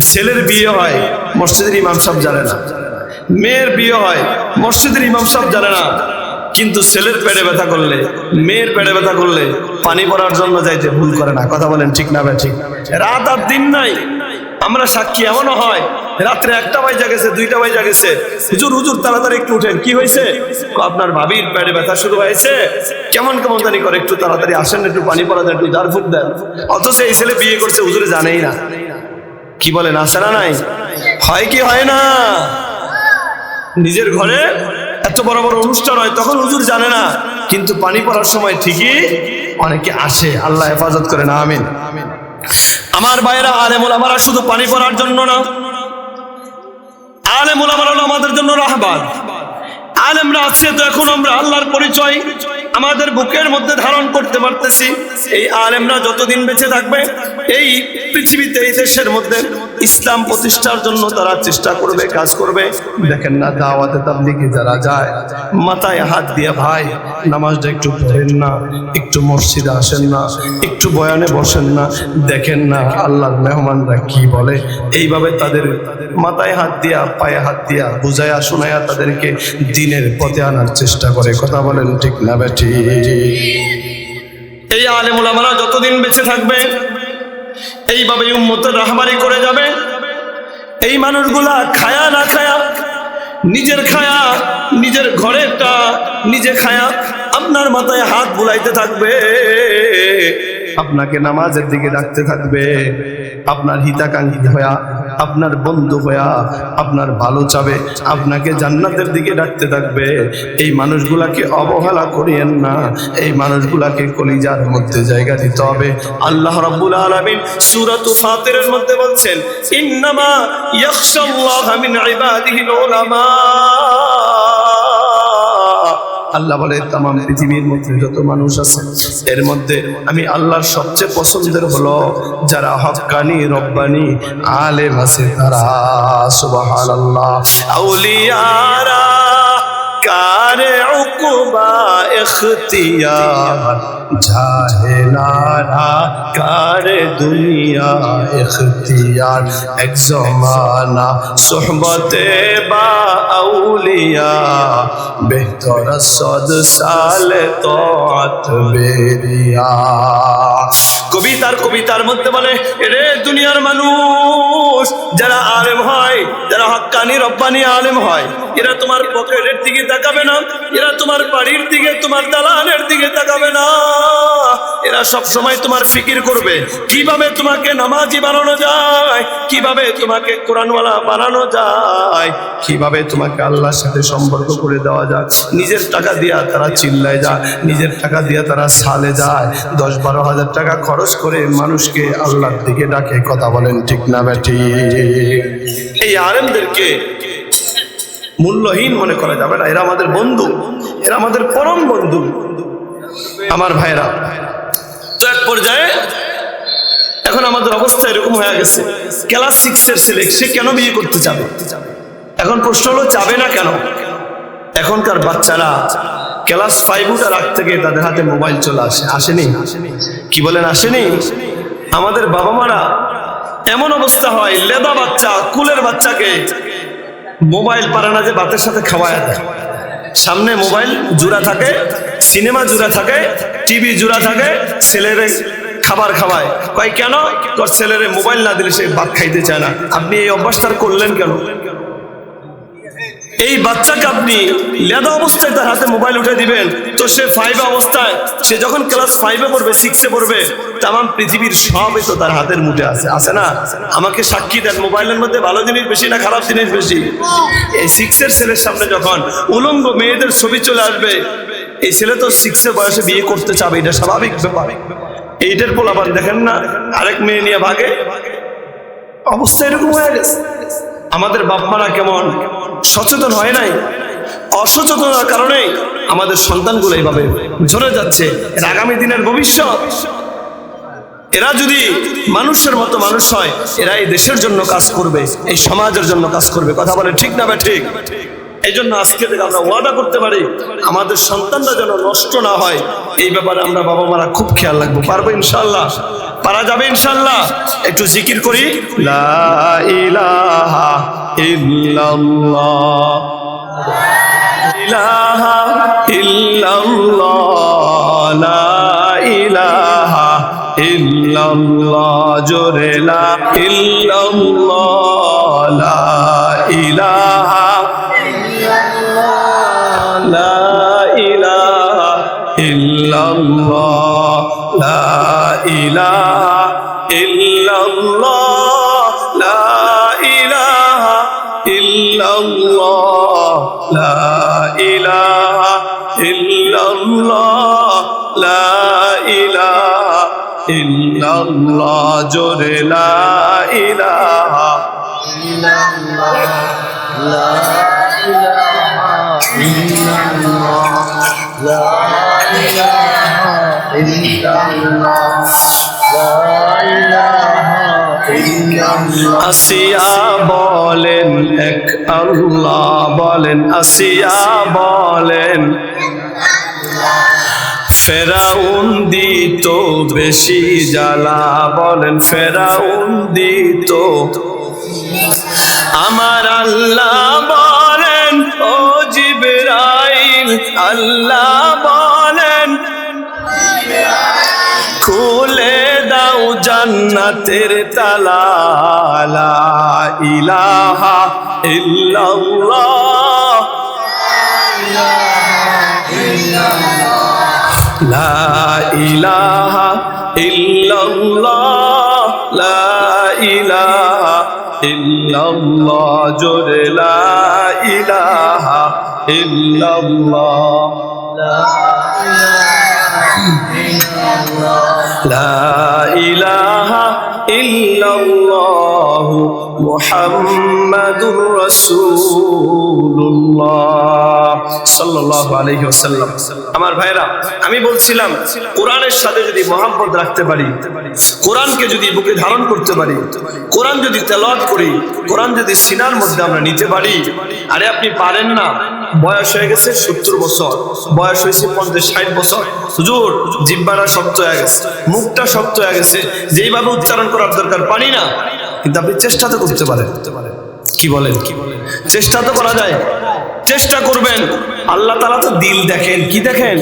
ছেলের বিয়ে হয় মসজিদের ইমাম সাহেব জানে না, মেয়ের বিয়ে হয় মসজিদের ইমাম সাহেব জানে না, কিন্তু ছেলের পেটে ব্যথা করলে, মেয়ের পেটে ব্যথা করলে পানি পড়ার জন্য যাইতে ভুল করে না। কথা বলেন ঠিক না? ঠিক। রাত আর দিন নাই, আমরা সাক্ষী। এমনও হয় রাত্রে 1টা বাজে গেছে, 2টা বাজে গেছে, হুজুর হুজুর তাড়াতাড়ি একটু উঠেন, কি হয়েছে? আপনার ভাবির পেটে ব্যথা শুরু হয়েছে, কেমন কেমন জানি করে, একটু তাড়াতাড়ি আসেন, একটু পানি পড়া দেন, একটু ঝাড় ফুঁক দেন। অথচ এই ছেলে বিয়ে করছে, হুজুরে জানেই না। কি বলেন? আছে না নাই? হয় কি হয় না? নিজের ঘরে এত বড় বড় অনুষ্ঠান হয়, তখন হুজুর জানে না, কিন্তু পানি পড়ার সময় ঠিকই অনেকে আসে। আল্লাহ হেফাজত করে না, আমিন। আমার ভাইয়েরা, আলেম ওলামারা শুধু পানি পড়ার জন্য না, আলেম ওলামারা হলো আমাদের জন্য রাহবার। আলেমরা আছে তো এখন আমরা আল্লাহর পরিচয় আমাদের বুকের মধ্যে ধারণ করতে পারতেছি। এই আলেমরা যতদিন বেঁচে থাকবে এই পৃথিবীতে, এই দেশের মধ্যে ইসলাম প্রতিষ্ঠার জন্য তারা চেষ্টা করবে, কাজ করবে। দেখেন না, দাওয়াতে তাবলীগে যারা যায়, মাথায় হাত দিয়ে, ভাই নামাজটা একটু পড়েন না, একটু মসজিদে আসেন না, একটু বয়ানে বসেন না, দেখেন না আল্লাহর মেহমানরা কি বলে। এইভাবে তাদের মাথায় হাত দিয়া, পায়ে হাত দিয়া, বুঝায়া শোনায়া তাদেরকে দিনের পথে আনার চেষ্টা করে। কথা বলেন ঠিক না বেঠি? এই আলেম ওলামারা যতদিন বেঁচে থাকবে এইভাবে উম্মতের রাহবারি করে যাবে। এই মানুষগুলা খায়া না খায়া, নিজের খায়া, নিজের ঘরেরটা নিজে খায়া, আপনার মাথায় হাত বুলাইতে থাকবে, আপনাকে নামাজের দিকে ডাকতে থাকবে, আপনার হিতাকাঙ্ক্ষী হয়া, আপনার বন্ধু হয়া আপনার ভালো চাবে, আপনাকে জান্নাতের দিকে ডাকতে থাকবে। এই মানুষগুলাকে অবহেলা করিয়েন না, এই মানুষগুলাকে কলিজার মধ্যে জায়গা দিতে হবে। আল্লাহ রাব্বুল আলামিন সূরাতুল ফাতিরের মধ্যে বলছেন, ইন্নামা ইয়াখশাল্লাহা মিন ইবাদিহিল উলামা। আল্লাহ বলে তাম পৃথিবীর মধ্যে যত মানুষ আছে এর মধ্যে আমি আল্লাহর সবচেয়ে পছন্দের হলো যারা হক্কানি রব্বানি আলেম আছে তারা। সুবহানাল্লাহ। আউলিয়ারা কারে উকুবা ইখতিয়ার, জাহেলারা কারে দুনিয়া ইখতিয়ার। এক জমানা সোহবতে বা আউলিয়া, বেহতর সদ সালে তাআত বেরিয়া। কবিতার মধ্যে বলে, এরে দুনিয়ার মানুষ, যারা আলেম হয়, যারা হক্কানি রব্বানি আলেম হয়, এরা তোমার পকেটের দিকে তাকাবে না, এরা তোমার বাড়ির দিকে, তোমার দালানের দিকে তাকাবে না। এরা সব সময় তোমার ফিকির করবে কিভাবে তোমাকে নামাজি বানানো যায়, কিভাবে তোমাকে কোরআনওয়ালা বানানো যায়, কিভাবে তোমাকে আল্লাহর সাথে সম্পর্ক করে দেওয়া যায়। নিজের টাকা দিয়া তারা চিল্লায় যায়, নিজের টাকা দিয়া তারা সালে যায়, 10-12 হাজার টাকা খরচ করে মানুষকে আল্লাহর দিকে ডাকে। কথা বলেন ঠিক না বেঠি? এই আলেমদেরকে মূল্যহীন মনে করা যাবে না, এরা আমাদের বন্ধু, এরা আমাদের পরম বন্ধু। আমার ভাইরা, তো এক পর্যায়ে এখন আমাদের অবস্থা এরকম হয়ে গেছে, ক্লাস 6 এর ছেলে সে কেন বিয়ে করতে যাবে? এখন প্রশ্ন হলো যাবে না কেন? এখনকার বাচ্চারা ক্লাস 5 উঠার আগ থেকে তাদের হাতে মোবাইল চলে আসে। আসেনি? কি বলেন আসেনি? আমাদের বাবা মারা এমন অবস্থা হয়, লেদা বাচ্চা, কুলের বাচ্চাকে মোবাইল পারে না যে ভাতের সাথে খাওয়ায় দেয়। সামনে মোবাইল জুড়া থাকে, সিনেমা জুড়া থাকে, টিভি জুড়া থাকে, ছেলেরে খাবার খাওয়ায়। কয় কেন? ছেলেরে মোবাইল না দিলে সে ভাত খাইতে চায় না। আপনি এই অভ্যাসটা করলেন কেন? এই বাচ্চাকে আপনি লেদা অবস্থায় তার হাতে মোবাইল উঠে দিবেন, তো সে 5 অবস্থায়, সে যখন ক্লাস 5 পড়বে, 6 পড়বে, তাম পৃথিবীর সবই তো তার হাতের মুঠে আছে, আছে না? আমাকে সাক্ষী দেন, মোবাইলের মধ্যে ভালো জিনিস বেশি না খারাপ জিনিস বেশি? এই 6 এর ছেলের সামনে যখন উলঙ্গ মেয়েদের ছবি চলে আসবে, এই ছেলে তো 6 এর বয়সে বিয়ে করতে চাবে, এটা স্বাভাবিক ব্যাপার। এইটার পোলাপান দেখেন না আরেক মেয়ে নিয়ে ভাগে, অবস্থা এরকম হয়ে গেছে। আমাদের বাপ মারা কেমন সচেতন হয় নাই, অসচেতনার কারণে আমাদের সন্তানগুলো এইভাবে ঝরে যাচ্ছে। এর আগামী দিনের ভবিষ্যৎ, এরা যদি মানুষের মতো মানুষ হয়, এরা এই দেশের জন্য কাজ করবে, এই সমাজের জন্য কাজ করবে। কথা বলে ঠিক না? ঠিক। এই জন্য আজকে থেকে আমরা ওয়াদা করতে পারি, আমাদের সন্তানরা যেন নষ্ট না হয়, এই ব্যাপারে আমরা বাবা মারা খুব খেয়াল রাখবো। পারবো ইনশাআল্লাহ? পারা যাবে ইনশাআল্লাহ? একটু জিকির করি, লা ইলাহা ইল্লাল্লাহ, ইলাহা ইল্লাল্লাহ, লা ইলাহা ইল্লাল্লাহ, জোরে লা ইল্লাল্লাহ, লা ইলাহা লা ইলাহা ইল্লাল্লাহ, লা ইলাহা ইল্লাল্লাহ, লা ইলাহা ইল্লাল্লাহ, লা ইলাহা ইল্লাল্লাহ, লা ইলাহা ইল্লাল্লাহ, জোরে লা ইলাহা ইল্লাল্লাহ, লা আসিয়া বলেন এক আল্লাহ, বলেন আসিয়া বলেন ফেরাউন দিত বেশি জ্বালা, বলেন ফেরাউন দিত। আমার আল্লাহ বলেন ও জিবরাইল, আল্লাহ বলেন খুলে দাও জান্নাতের তালা, লা ইলাহা ইল্লাল্লাহ, লা ইলাহা ইল্লাল্লাহ, ইলাহা ইল্লাল্লাহ, লা ইলাহা ইল্লাল্লাহ, জোরে লা ইলাহা ইল্লাল্লাহ, লা ইলাহা ইল্লাল্লাহ, মুহাম্মাদুর রাসূলুল্লাহ সাল্লাল্লাহু আলাইহি ওয়াসাল্লাম। আমার ভাইরা, আমি বলছিলাম কোরআনের সাথে যদি মহব্বত রাখতে পারি, কোরআনকে যদি বুকে ধারণ করতে পারি, কোরআন যদি তেলাওয়াত করি, কোরআন যদি সিনার মধ্যে আমরা নিতে পারি। আরে আপনি পারেন না, বয়স হয়ে গেছে 70 বছর, বয়স হয়েছে 50-60 বছর, হুজুর জিহ্বাটা শক্ত হয়ে গেছে, মুখটা শক্ত হয়ে গেছে, যেইভাবে উচ্চারণ করার দরকার পারি না, কিন্তু আপনি চেষ্টা তো করতে পারেন। কি বলেন? চেষ্টা তো করা যায়, চেষ্টা করবেন। আল্লাহ তাআলা তো দিল দেখেন। কি দেখেন?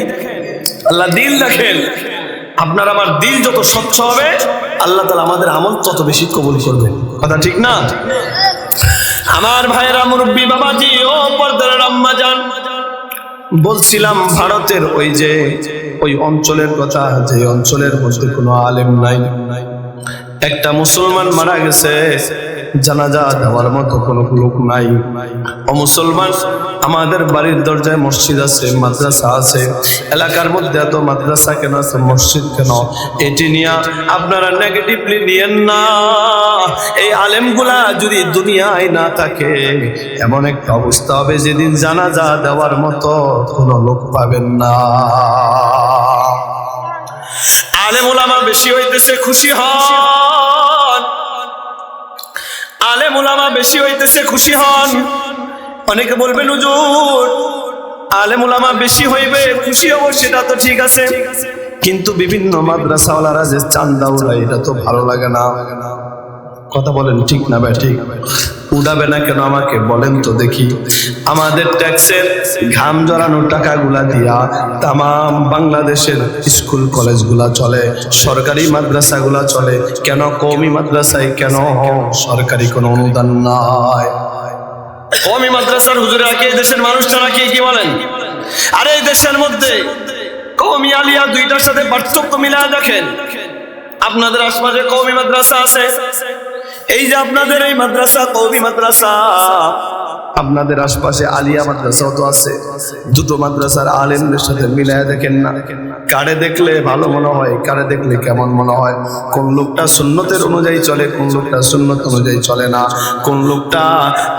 আল্লাহ দিল দেখেন। আপনার আমার দিল যত স্বচ্ছ হবে, আল্লাহ তাআলা আমাদের আমল তত বেশি কবুল করবেন। কথা ঠিক না? আমার ভাইয়েরা, মুরব্বী বাবাজি, ও পর্দার আম্মা জান, বলছিলাম ভারতের ওই অঞ্চলের কথা, যে অঞ্চলের মধ্যে কোনো আলেম নাই, একটা মুসলমান মারা গেছে, জানাজা দেওয়ার মতো কোনো লোক নাই। ও মুসলমান, আমাদের বাড়ির দরজায় মসজিদ আছে, মাদ্রাসা আছে, এলাকার মধ্যে এত মাদ্রাসা কেন আছে, মসজিদ কেন, এটি নিয়ে আপনারা নেগেটিভলি নিয়েন না। এই আলেমগুলা যদি দুনিয়ায় না থাকে, এমন একটা অবস্থা হবে যেদিন জানাজা দেওয়ার মতো কোনো লোক পাবেন না। আলেম উলামা বেশি হইতেছে, খুশি হন। আলেম উলামা বেশি হইতেছে, খুশি হন। অনেকে বলবেন হুজুর আলেম উলামা বেশি হইবে, খুশি হব, সেটা তো ঠিক আছে, কিন্তু বিভিন্ন মাদ্রাসাওয়ালারা যে চান্দা উড়ায়, এটা তো ভালো লাগে না। কথা বলেন ঠিক না ভাই? ঠিক উড়াবে না কেন আমাকে বলেন তো দেখি। আমাদের ট্যাক্সের ঘাম জড়ানো টাকাগুলা দিয়া তাম বাংলাদেশের স্কুল কলেজগুলা চলে, সরকারি মাদ্রাসাগুলা চলে, কেন কওমি মাদ্রাসায় কেন সরকারি কোনো অনুদান নাই? কওমি মাদ্রাসার হুজুরা কি দেশের মানুষরা কি বলেন? আরে এই দেশের মধ্যে কওমি আলিয়া দুইটার সাথে পার্থক্য মিলায় দেখেন। আপনাদের আশপাশে কওমি মাদ্রাসা আছে, এই যে আপনাদের এই মাদ্রাসা কওমি মাদ্রাসা, আপনাদের আশপাশে আলিয়া মাদ্রাসাও তো আছে। দুটো মাদ্রাসার আলেমদের সাথে মিলায় দেখেন না, কারে দেখলে ভালো মনে হয়, কারে দেখলে কেমন মনে হয়। কোন লোকটা সুন্নতের অনুযায়ী চলে, কোন লোকটা সুন্নত অনুযায়ী চলে না, কোন লোকটা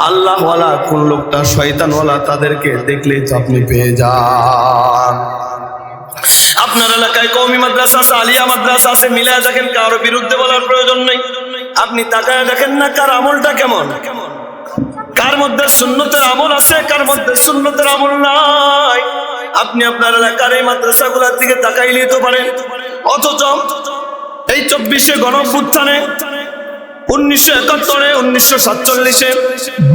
আল্লাহওয়ালা, কোন লোকটা শয়তানওয়ালা, তাদেরকে দেখলেই তো আপনি পেয়ে যান। আপনার এলাকায় কওমি মাদ্রাসা আছে, আলিয়া মাদ্রাসা আছে, মিলায় দেখেন, কারো বিরুদ্ধে বলার প্রয়োজন নেই। আপনি তাকায় দেখেন না কার আমলটা কেমন, কার মধ্যে সুন্নতের আমল আছে, কার মধ্যে সুন্নতের আমল নাই। আপনি আপনার এলাকার এই মাদ্রাসাগুলোর দিকে তাকাইলেই তো পারেন। অথচ এই 24শে গণঅভ্যুত্থানে, 1971-এ, 1947-এ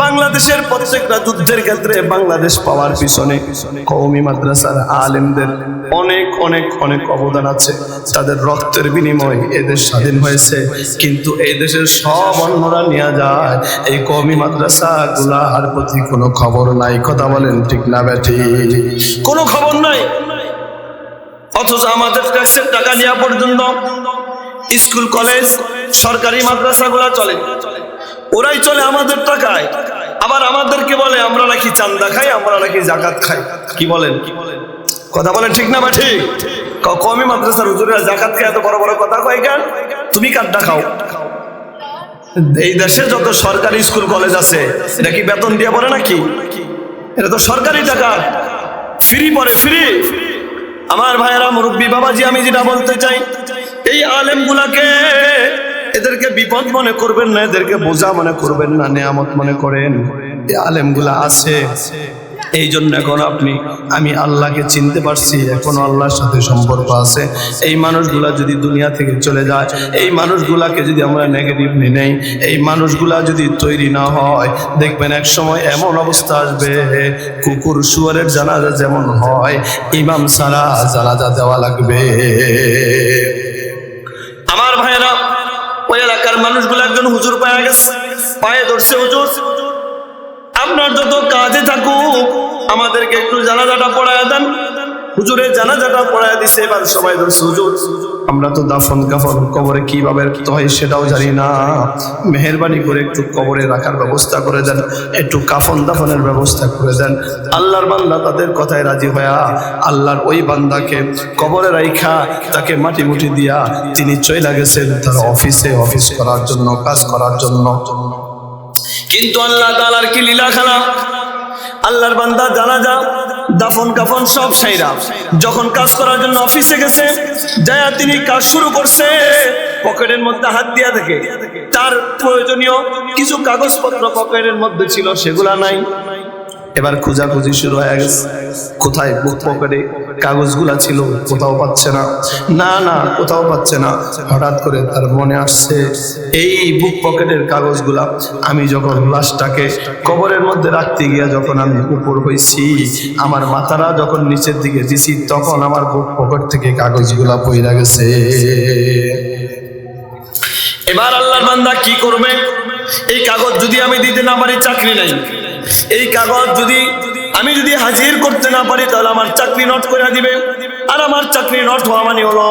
বাংলাদেশের প্রত্যেকটা যুদ্ধের ক্ষেত্রে বাংলাদেশ পাওয়ার পিছনে কওমি মাদ্রাসার আলেমদের অনেক অনেক অনেক অবদান আছে। তাদের রক্তের বিনিময়ে এদেশ স্বাধীন হয়েছে, কিন্তু এই দেশের সব অন্যরা নিয়ে যায়, এই কওমি মাদ্রাসাগুলার প্রতি কোনো খবর নাই। কথা বলেন ঠিক না বেঠি? কোনো খবর নাই। অথচ আমাদের ট্যাক্সের টাকা দেওয়া পর্যন্ত স্কুল কলেজ সরকারি মাদ্রাসাগুলা চলে, ওরাই চলে আমাদের টাকায়। আবার আমাদেরকে বলে আমরা নাকি চান্দা খাই, আমরা নাকি জাকাত খাই। কি বলেন? কথা বলেন ঠিক না বা ঠিক? কওমি মাদ্রাসার হুজুরেরা জাকাত খায়, এত বড় বড় কথা কয় কেন? তুমি কাটটা খাও। এই দেশে যত সরকারি স্কুল কলেজ আছে, এটা কি বেতন দিয়ে পড়ে নাকি? এটা তো সরকারি টাকা, ফ্রি পড়ে, ফ্রি। আমার ভাইয়েরা, মুরব্বী বাবাজি, আমি যেটা বলতে চাই, এই আলেমগুলাকে, এদেরকে বিপদ মনে করবেন না, এদেরকে বোঝা মনে করবেন না, নেয়ামত মনে করেন। এই আলেমগুলা আছে, এই জন্য এখন আমি আল্লাহকে চিনতে পারছি, এখন আল্লাহর সাথে সম্পর্ক আছে। এই মানুষগুলা যদি দুনিয়া থেকে চলে যায়, এই মানুষগুলাকে যদি আমরা নেগেটিভলি নেই, এই মানুষগুলা যদি তৈরি না হয়, দেখবেন এক সময় এমন অবস্থা আসবে, কুকুর শুয়োরের জানাজা যেমন হয়, ইমাম ছাড়া জানাজা দেওয়া লাগবে। আমার ভাইয়েরা, ওই এলাকার মানুষগুলো একজন হুজুর পায়ে গেছে, পায়ে ধরছে, হুজুর আপনার যত কাজে থাকুক আমাদেরকে একটু জানাজাটা পড়ায় দেন। হুজুরের জানাজাটা পড়ায় দিছে। এবার সবাই বলছে হুজুর আমরা তো দাফন কাফন কবরে কিভাবে রাখতে হয় সেটাও জানি না, মেহেরবানি করে একটু কবরে রাখার ব্যবস্থা করে দেন, একটু কাফন দাফনের ব্যবস্থা করে দেন। আল্লাহর বান্দা তাদের কথায় রাজি হইয়া আল্লাহর ওই বান্দাকে কবরে রাইখা তাকে মাটি মুটি দিয়া তিনি চইলা গেছেন তার অফিসে, অফিস করার জন্য, কাজ করার জন্য। কিন্তু আল্লাহ তাআলার কি লীলা খেলা, আল্লাহর বান্দা জানাজা দাফন কাফন সব সাইরা যখন কাজ করার জন্য অফিসে গেছে, যায় তিনি কাজ শুরু করছে, পকেটের মধ্যে হাত দিয়া দেখে তার প্রয়োজনীয় কিছু কাগজপত্র পকেটের মধ্যে ছিল, সেগুলা নাই। এবার খোঁজাখুঁজি শুরু হয়ে গেছে, কোথায় বুক পকেটে কাগজগুলা ছিল, কোথাও পাচ্ছে না, না কোথাও পাচ্ছে না। হঠাৎ করে তার মনে আসছে এই বুক পকেটের কাগজগুলা আমি যখন লাশটাকে কবরের মধ্যে রাখতে গিয়া যখন আমি উপর হইছি, আমার মাথাটা যখন নিচের দিকে দিছি, তখন আমার বুক পকেট থেকে কাগজগুলা পইরা গেছে। এবার আল্লাহর বান্দা কি করবে? এই কাগজ যদি আমি দিতে না পারি চাকরি নাই, এই কাগজ যদি আমি হাজির করতে না পারি তাহলে আমার চাকরি নট করে দিবে, আর আমার চাকরি নট হওয়া মানে হলো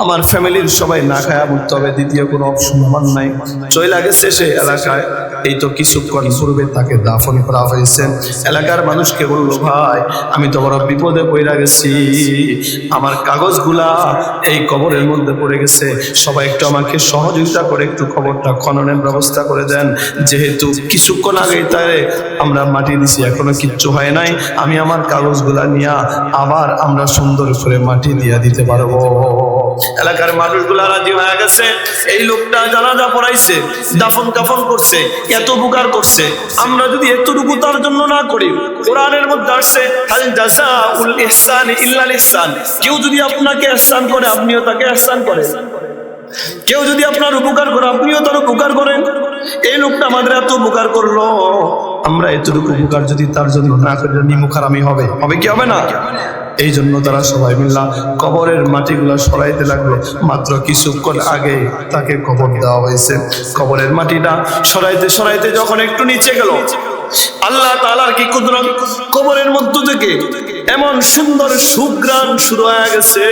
আমার ফ্যামিলির সবাই না খায়া মরতে হবে, দ্বিতীয় কোনো অপশন আমার নাই। চইলা গেছে সে এলাকায়, এই তো কিছুক্ষণ পূর্বে তাকে দাফন করা হয়েছে। এলাকার মানুষকে বলল ভাই আমি তো বড় বিপদে পড়ে গেছি, আমার কাগজগুলা এই কবরের মধ্যে পড়ে গেছে, সবাই একটু আমাকে সহযোগিতা করে একটু কবরটা খননের ব্যবস্থা করে দেন, যেহেতু কিছুক্ষণ আগেই তারে আমরা মাটি দিছি, এখনো কিচ্ছু হয় নাই, আমি আমার কাগজগুলা নিয়ে আবার আমরা সুন্দর করে মাটি দিয়া দিতে পারবো। এলাকার মানুষগুলা রাজি হয়ে গেছে। এই লোকটা জানাজা পড়াইছে, দাফন কাফন করছে, এত উপকার করছে, আমরা যদি এতটুকু তার জন্য না করি, কোরআনের মধ্যে আসছে হাল জাযাউল ইহসানি ইল্লাল ইহসান, কেউ যদি আপনাকে ইহসান করে আপনিও তাকে ইহসান করেন, কেউ যদি আপনার উপকার করে আপনিও তার উপকার করেন। এই লোকটা আমাদের এত উপকার করলো, আমরা এতটুকু উপকার যদি তার জন্য না করি নিমুখারামি হবে কি হবে না? এই জন্য তারা সবাই মিল্লা কবরের মাটিগুলা সরাইতে লাগলো। মাত্র কিছুক্ষণ আগে তাকে কবর দেওয়া হয়েছে, কবরের মাটিটা সরাইতে সরাইতে যখন একটু নিচে গেল, আল্লাহ তাআলার কি কুদরত, কবরের মধ্য থেকে এমন সুন্দর সুঘ্রাণ শুরু হয়ে গেছে,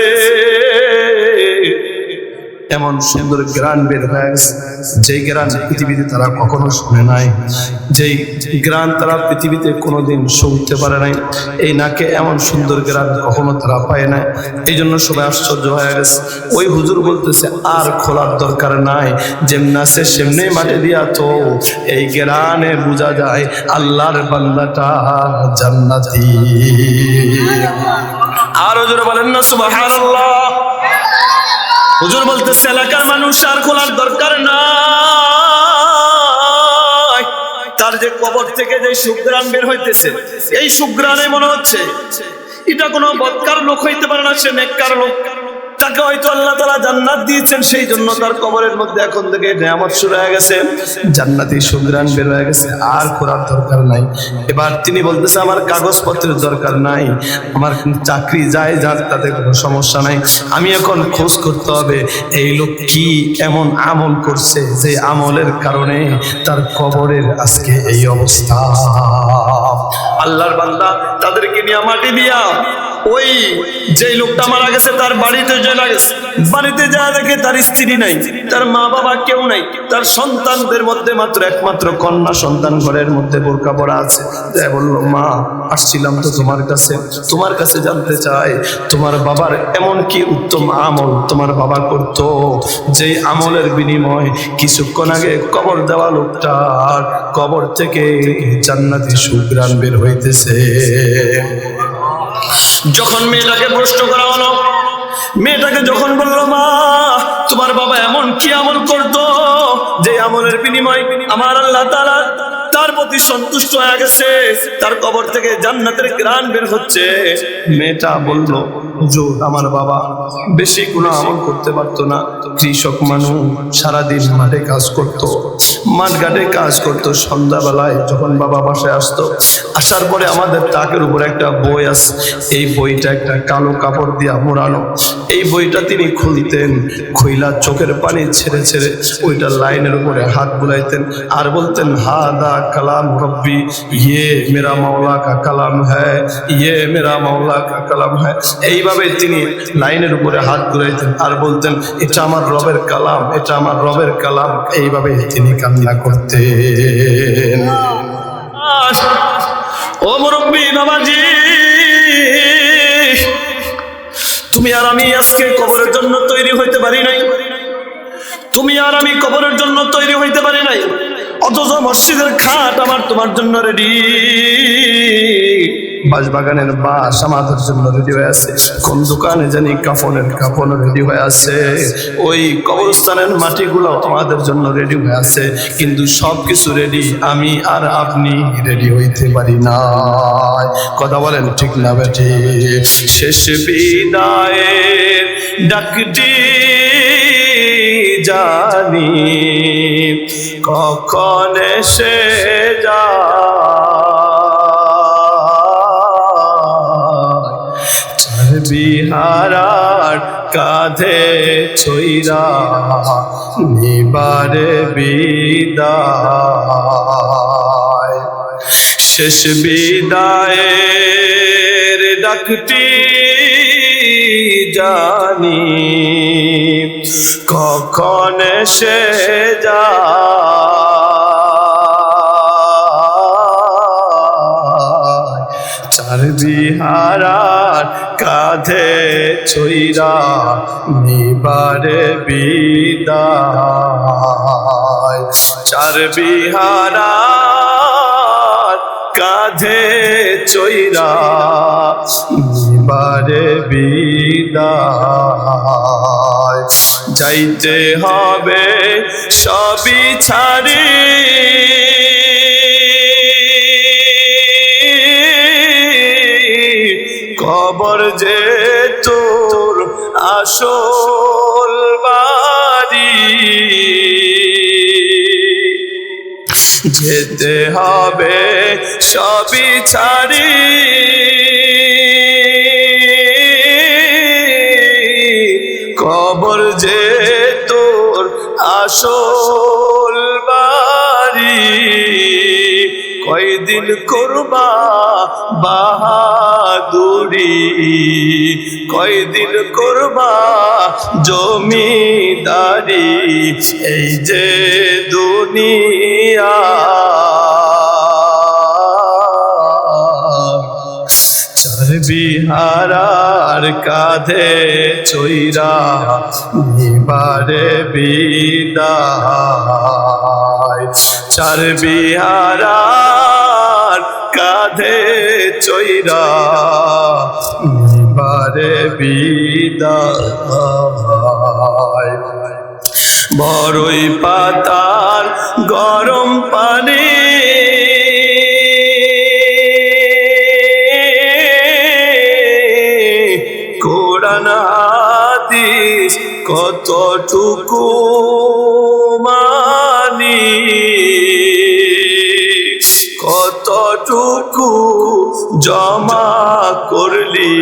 এমন সুন্দর গ্রান বের হয়ে গেছে, যেই গ্রান পৃথিবীতে তারা কখনো শুনে নাই, যেই গ্রান তারা পৃথিবীতে কোনোদিন শুনতে পারে নাই, এই নাকে এমন সুন্দর গ্রান কখনো তারা পায় নাই। এই জন্য সবাই আশ্চর্য হয়ে গেছে। ওই হুজুর বলতেছে আর খোলার দরকার নাই, যেমনি আছে সেমনি মাটি দিয়া তো এই গ্রানে বোঝা যায় আল্লাহর বান্দাটা জান্নাতি। আর হুজুর বলেন না সুবহানাল্লাহ। হুজুর বলতেছে এলাকার মানুষ আর খোলার দরকার নাই, তার যে কবর থেকে যে সুঘ্রাণ বের হইতেছে, এই সুঘ্রাণে মনে হচ্ছে এটা কোনো বদকার লোক হইতে পারে না, সে নেককার লোক, তাকে হয়তো আল্লাহ তাআলা জান্নাত দিয়েছেন, সেই জন্য তার কবরের মধ্যে এখন থেকে নিয়ামত শুরু হয়ে গেছে, জান্নাতি সুঘ্রাণ বের হয়ে গেছে, আর খোলার দরকার নাই। এবার তিনি বলতেছে আমার কাগজপত্রের দরকার নাই, আমার চাকরি যায় যাক তাতে কোনো সমস্যা নাই, আমি এখন খোঁজ করতে হবে এই লোক কি এমন আমল করছে যে আমলের কারণে তার কবরের আজকে এই অবস্থা। আল্লাহর বান্দা তাদেরকে নিয়ে মাটি দিয়া ওই যে লোকটা মারা গেছে তার বাড়িতে চলে গেছে, বাড়িতে যা দেখে তার স্ত্রী নাই, তার মা বাবা কেউ নাই, তার সন্তানদের মধ্যে মাত্র একমাত্র কন্যা সন্তান ঘরের মধ্যে বোরকা পরা আছে। তাই বললো মা আসছিলাম তো তোমার কাছে জানতে চাই তোমার বাবার এমন কি উত্তম আমল তোমার বাবা করতো, যে আমলের বিনিময় কিছুক্ষণ আগে কবর দেওয়া লোকটার কবর থেকে জান্নাতি সুঘ্রাণ বের হইতেছে। যখন মেয়েটাকে প্রশ্ন করা হলো, মেয়েটাকে যখন বললো মা তোমার বাবা এমন কি আমল করতো যে আমলের বিনিময় আমার আল্লাহ তাআলা তার প্রতি সন্তুষ্ট হয়ে গেছে, তার কবর থেকে জান্নাতের ঘ্রাণ বের হচ্ছে, মেয়েটা বলল হুজুর আমার বাবা বেশি কোনো আমল করতে পারতো না, কৃষক মানুষ, সারাদিন মাঠে কাজ করত, মাঠ ঘাটে কাজ করতো। সন্ধ্যাবেলায় যখন বাবা বাসায় আসতো, আসার পরে আমাদের তাকের উপরে একটা বই আছে, এই বইটা একটা কালো কাপড় দিয়া মোড়ানো। এই বইটা তিনি খুলতেন, খুইলা চোখের পানি ছেড়ে ছেড়ে ওইটা লাইনের উপরে হাত বুলাইতেন আর বলতেন, হাদা কালাম রব্বি, ইয়ে মেরা মাওলা কা কালাম হ্যায়, ইয়ে মেরা মাওলা কা কালাম হ্যায়। এইভাবে তিনি লাইনের উপরে হাত ঘুরাইতেন আর বলতেন, এটা আমার রবের কালাম, এটা আমার রবের কালাম। এইভাবে তিনি কান্না করতেন। ও মুরব্বী বাবাজি, তুমি আর আমি আজকে কবরের জন্য তৈরি হইতে পারি নাই, তুমি আর আমি কবরের জন্য তৈরি হইতে পারি নাই, অথচ মসজিদের খাট আমার তোমার জন্য রেডি, বাঁশবাগানের বাঁশ আমাদের জন্য রেডি হয়ে আছে, কোন দোকানে জানি কাফনের কাফন রেডি হয়ে আছে, ওই কবরস্থানের মাটিগুলো আমাদের জন্য রেডি হয়ে আছে, কিন্তু সবকিছু রেডি, আমি আর আপনি রেডি হইতে পারি না। কথা বলেন ঠিক না বেঠি? শেষ বিদায়ের ডাকটি জানি কখন এসে যায়, বিহারার কাঁধে ছইরা নিবারে বিদায়। শেষ বিদায়ের ডাকটি জানি কখন এসে যায়, চার বিহারার কাঁধে ছইরা নিবারে বিদায়। চার বিহারার কাঁধে চইরা নিবারে বিদায়। যাইতে হবে সবই ছাড়ি, কবর যে তোর আসল বাড়ি, যেতে হবে সবই ছাড়ি, কবর যে তোর আসল বাড়ি। কয়দিন করবা বাহাদুরি, কয়দিন করবা জমিদারি, এই যে দুনিয়া চার বিহারার কাঁধে চইরা নিবারে বিদায়। চার বিহারার কাঁধে চইরা নিবারে বিদায়। বড়ই পাতার গরম পানি, কোরআন হাদিস কতটুকু মানি, কতটুকু জমা করলি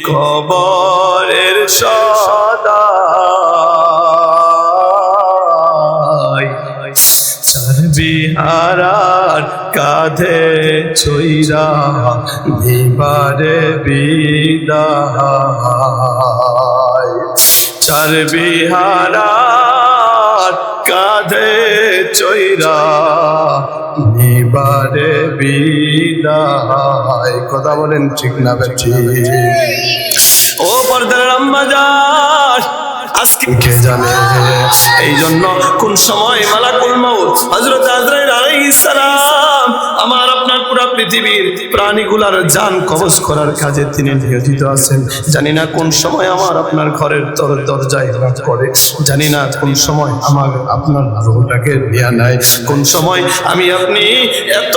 কবরের সদাই। চার বিহারার কাঁধে ছইরা নিবারে বিদায়। চার বিহারার কাঁধে চইরা নিবারে বিদায়। কথা বলেন ঠিক না বেঠি? ও পর্দার আম্মা জান, আজকে কে জানে এই জন্য কোন সময় মালাকুল মউত হযরত আজরাইল আলাইহিস সালাম আমার আপনার পুরো পৃথিবীর প্রাণীগুলার জান কবজ করার কাজে তিনি নিয়োজিত আছেন। জানি না কোন সময় আমার আপনার ঘরের দরজায় নক করে, জানি না কোন সময় আমার আপনার রূহটাকে নিয়ে নেয়, কোন সময় আমি আপনি এত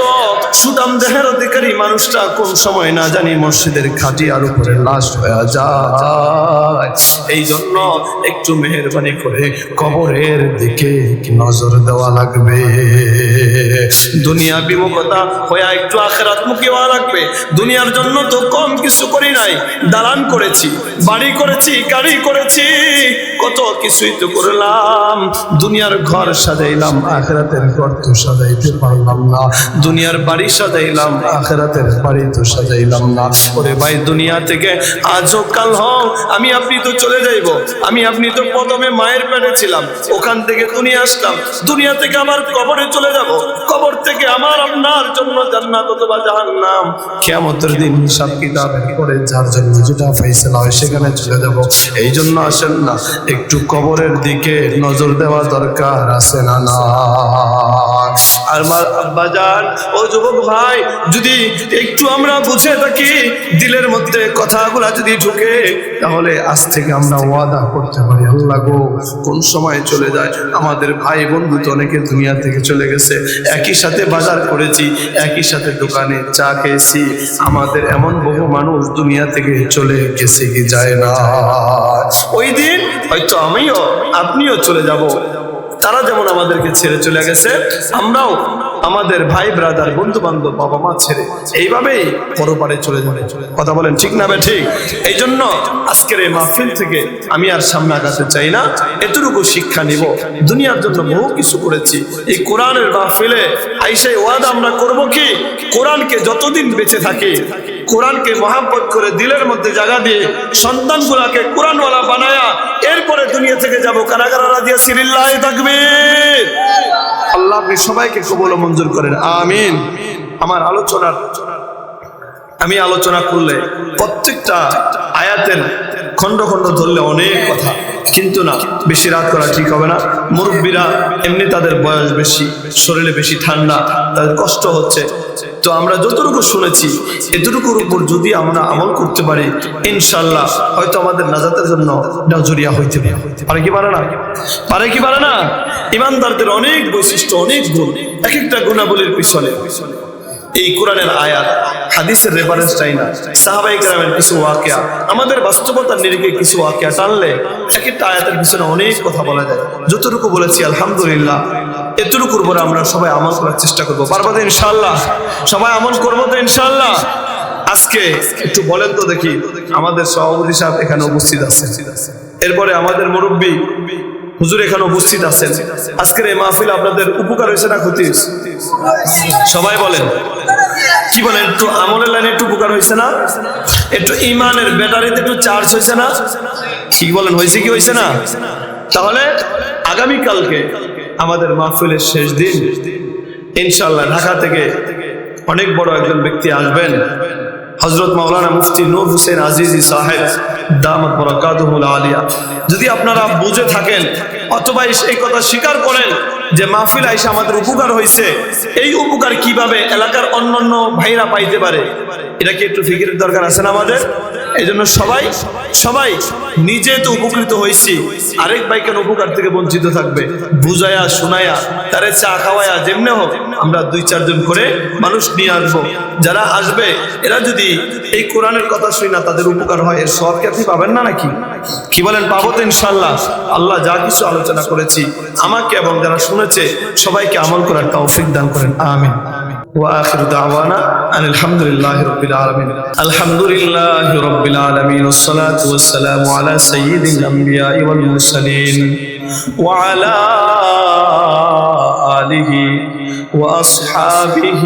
সুদাম দেহের অধিকারী মানুষটা কোন সময় না জানি মসজিদের খাটিয়ার উপরে লাশ হয়ে যায়। এই জন্য একটু মেহেরবানি করে কবরের দিকে নজর দেওয়া লাগবে। দুনিয়া বিমুখতা হয়ে একটু আখিরাত মুখী হওয়া লাগবে। দুনিয়ার জন্য তো কম কিছু করি নাই, দালান করেছি, বাড়ি করেছি, গাড়ি করেছি, কত কিছুই তো করলাম। দুনিয়ার ঘর সাজাইলাম, আখিরাতের ঘর তো সাজাইতে পারলাম না। দুনিয়ার বাড়ি সাজাইলাম, আখিরাতের বাড়ি তো সাজাইলাম না। ওরে ভাই, দুনিয়া থেকে আজ হোক কাল হোক আমি আপনি তো চলে যাইব। আমি আপনি তো প্রথমে মায়ের পেটে ছিলাম, ওখান থেকে দুনিয়া আসলাম, দুনিয়া থেকে আমার কবরে চলে যাব, কবর থেকে আমার আপনার জন্য জান্নাত অথবা জাহান্নাম। কিয়ামতের দিন হিসাব কিতাবের পরে যার জন্য যেটা ফয়সালা হয় সেখানে চলে যাব। এই জন্য আসেন না একটু কবরের দিকে নজর দেওয়া দরকার আছে না? না। আর আব্বাজান, ও যুবক ভাই, যদি একটু আমরা বুঝে থাকি, দিলের মধ্যে কথাগুলা যদি ঢুকে, তাহলে আজ থেকে আমরা ওয়াদা করতে পারি, আল্লাহ গো কোন সময় চলে যায়। আমাদের ভাই বন্ধু তো অনেকে দুনিয়া থেকে চলে গেছে, একই সাথে বাজার করেছি, একই সাথে দোকানে চা খেয়েছি। আমাদের এমন বহু মানুষ দুনিয়া থেকে চলে গেছে কি যায় না। ওই দিন হয়তো আমিও আপনিও চলে যাব। তারা যেমন আমাদেরকে ছেড়ে চলে গেছে, আমরাও আমাদের ভাই ব্রাদার বন্ধু বান্ধব বাবা মা ছেড়ে এইভাবেই পরপারে চলে যাবে। কথা বলেন ঠিক না বে ঠিক? এই জন্য আজকের এই মাহফিল থেকে আমি আর সামনে আগাতে চাই না, এতটুকু শিক্ষা নিব। দুনিয়ার জন্য বহু কিছু করেছি, এই কোরআনের মাহফিলে আইসাই ওয়াদা আমরা করব কি, কোরআনকে যতদিন বেঁচে থাকে, কোরআনকে মহাব্বত করে দিলের মধ্যে জায়গা দিয়ে সন্তানগুলাকে কোরআনওয়ালা বানায়া এরপরে দুনিয়া থেকে যাব। কারাগারা রাজি আছি? লিল্লাহি তাকবীর। আল্লাহ আপনি সবাইকে কবুল ও মঞ্জুর করেন, আমিন। আমার আমি আলোচনা করলে প্রত্যেকটা আয়াতের খন্ড খন্ড ধরলে অনেক কথা, কিন্তু না, বেশি রাত করা ঠিক হবে না। মুরব্বীরা এমনি তাদের বয়স বেশি, শরীরে বেশি ঠান্ডা, তাদের কষ্ট হচ্ছে। তো আমরা যতটুকু শুনেছি এতটুকুর উপর যদি আমরা আমল করতে পারি, ইনশাল্লাহ হয়তো আমাদের নাজাতের জন্য জরিয়া হইতে পারে কি পারে না? পারে কি পারে না? ইমানদারদের অনেক বৈশিষ্ট্য, অনেক গুণ, এক একটা গুণাবলীর পিছনে এই কোরআনের আয়াত হাদিসের রেফারেন্স চাই না, সাহাবায়ে কেরামের কিছু ওয়াকিয়া, আমাদের বাস্তবতার নিরিখে কিছু ওয়াকিয়া টানলে এক একটা আয়াতের পিছনে অনেক কথা বলা যায়। যতটুকু বলেছি আলহামদুলিল্লাহ, এতটুকুর উপরে আমরা সবাই আমল করার চেষ্টা করবো। পারবো তো ইনশাআল্লাহ? সবাই আমল করবো তো ইনশাআল্লাহ? আজকে একটু বলেন তো দেখি, আমাদের সভাপতি সাহেব এখানে উপস্থিত আছেন, এরপরে আমাদের মুরব্বী হুজুর এখানে উপস্থিত আছেন। আজকের এই মাহফিল আপনাদের উপকার হয়েছে না ক্ষতি হয়েছে? সবাই বলেন, কি বলেন? একটু আমলের লাইনে একটু উপকার হয়েছে না? একটু ইমানের ব্যাটারিতে একটু চার্জ হয়েছে না? কি বলেন, হয়েছে কি হয়েছে না? তাহলে আগামীকালকে আমাদের মাহফিলের শেষ দিন, ইনশাআল্লাহ ঢাকা থেকে অনেক বড় একজন ব্যক্তি আসবেন, হযরত মাওলানা মুফতি নূর হোসেন আজিজি সাহেব দামাত বরাকাতুহুল আলিয়া। যদি আপনারা বুঝে থাকেন অথবা এই কথা স্বীকার করেন যে মাহফিল আইসা আমাদের উপকার হয়েছে, এই উপকার কিভাবে এলাকার অন্যান্য ভাইরা পাইতে পারে, এটা কি একটু ফিকিরের দরকার আছে না আমাদের? এই জন্য সবাই নিজে তো উপকৃত হয়েছি, আরেক ভাই কেন উপকার থেকে বঞ্চিত থাকবে? বুঝায়া শোনায়া তারে চা খাওয়ায়া যেমনে হোক আমরা 2-4 জন করে মানুষ নিয়ে আসবো। যারা আসবে এরা যদি এই কোরআনের কথা শুনি না তাদের উপকার হয়, এর সওয়াব কি আপনি পাবেন না নাকি? কি বলেন, পাবো তো ইনশাআল্লাহ? আল্লাহ যা কিছু আলোচনা করেছি আমাকে এবং যারা শুনেছে সবাইকে আমল করার তৌফিক দান করেন, আমিন। وآخر دعوانا أن الحمد لله رب العالمين. الحمد لله رب العالمين، والصلاة والسلام على سيد الأنبياء والمرسلين وعلى آله وأصحابه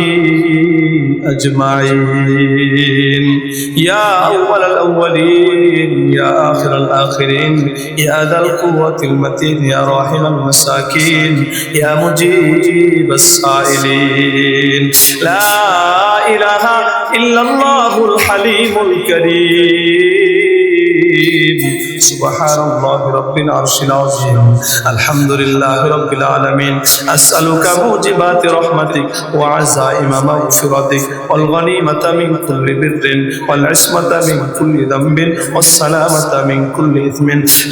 أجمعين. يا أول الأولين يا آخر الآخرين يا ذا القوة المتين يا راحم المساكين يا مجيب السائلين. لا إله إلا الله الحليم الكريم. سبحان الله رب العرش العظيم. الحمد لله رب العالمين. أسألك موجبات رحمتك وعزائم مغفرتك والغنيمة من كل بر والعصمة من كل ذنب والسلامة من كل إثم.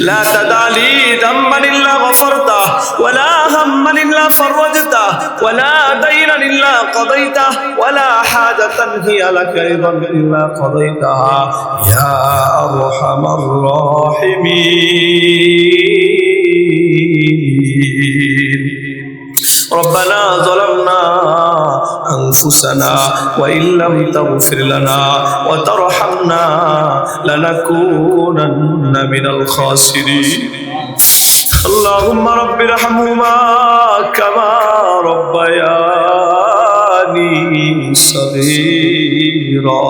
لا تدع لي ذنبا إلا غفرته ولا هما إلا فرجته ولا دينا إلا قضيته ولا حاجة هي لك أيضا إلا قضيتها يا أرحم الراحمين ربنا ظلمنا أنفسنا وإن لم تغفر لنا وترحمنا لنكونن من الخاسرين اللهم رب ارحمهما كما ربياني صغيرا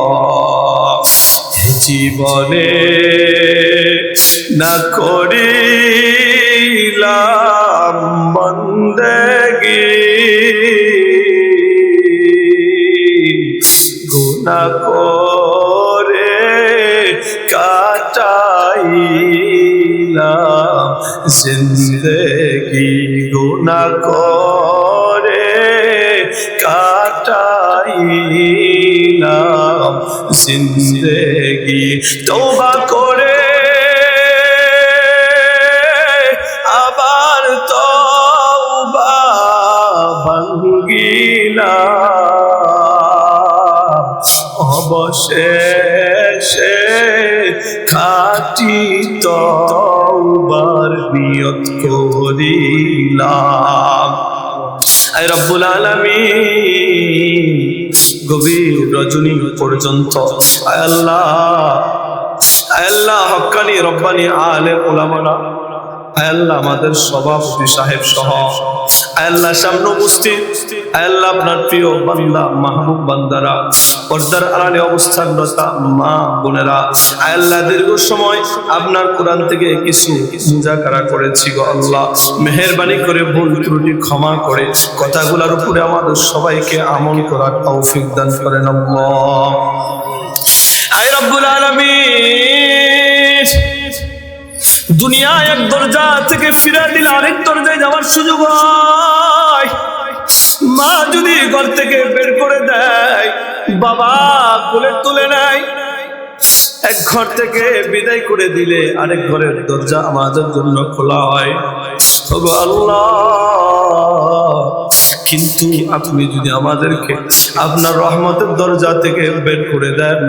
জীবনে না করিলাম বন্দেগী গুনাহ করে কাটাইলাম জিন্দেগি গুনাহ করে কাটাইলাম জিন্দেগি তওবা করে আবার তওবা ভাঙ্গিলাম অবশেষে খাঁটি তওবার নিয়ত করিলাম আয় রব্বুল আলামিন গভীর রজনী পর্যন্ত আয় আল্লাহ হক্কানি রব্বানি আলেম উলামারা আয় আল্লাহ আমাদের সভাপতি সাহেব সহ আয় আল্লাহ সামনে উপস্থিত আয় আল্লাহ আপনার প্রিয় বান্দা মাহবুব বান্দারা পর্দার আড়ালে অবস্থানরত মা বোনেরা আয় আল্লাহ দীর্ঘ সময় আপনার কোরআন থেকে কিছু মুজাকারা করেছি গো আল্লাহ মেহেরবানি করে ভুল ত্রুটি ক্ষমা করে কথাগুলোর উপরে আমাদের সবাইকে আমল করার তৌফিক দান করেন আল্লাহ আয় রব্বুল আলামিন দুনিয়া এক দরজা থেকে ফিরে দিলে আরেক দরজায় যাওয়ার সুযোগ হয় মা যদি ঘর থেকে বের করে দেয় বাবা কোলে তুলে নেয় এক ঘর থেকে বিদায় করে দিলে আরেক ঘরের দরজা আমাদের জন্য খোলা হয় ওগো আল্লাহ কিন্তু আপনি যদি আমাদেরকে আপনার রহমতের দরজা থেকে বের করে দেন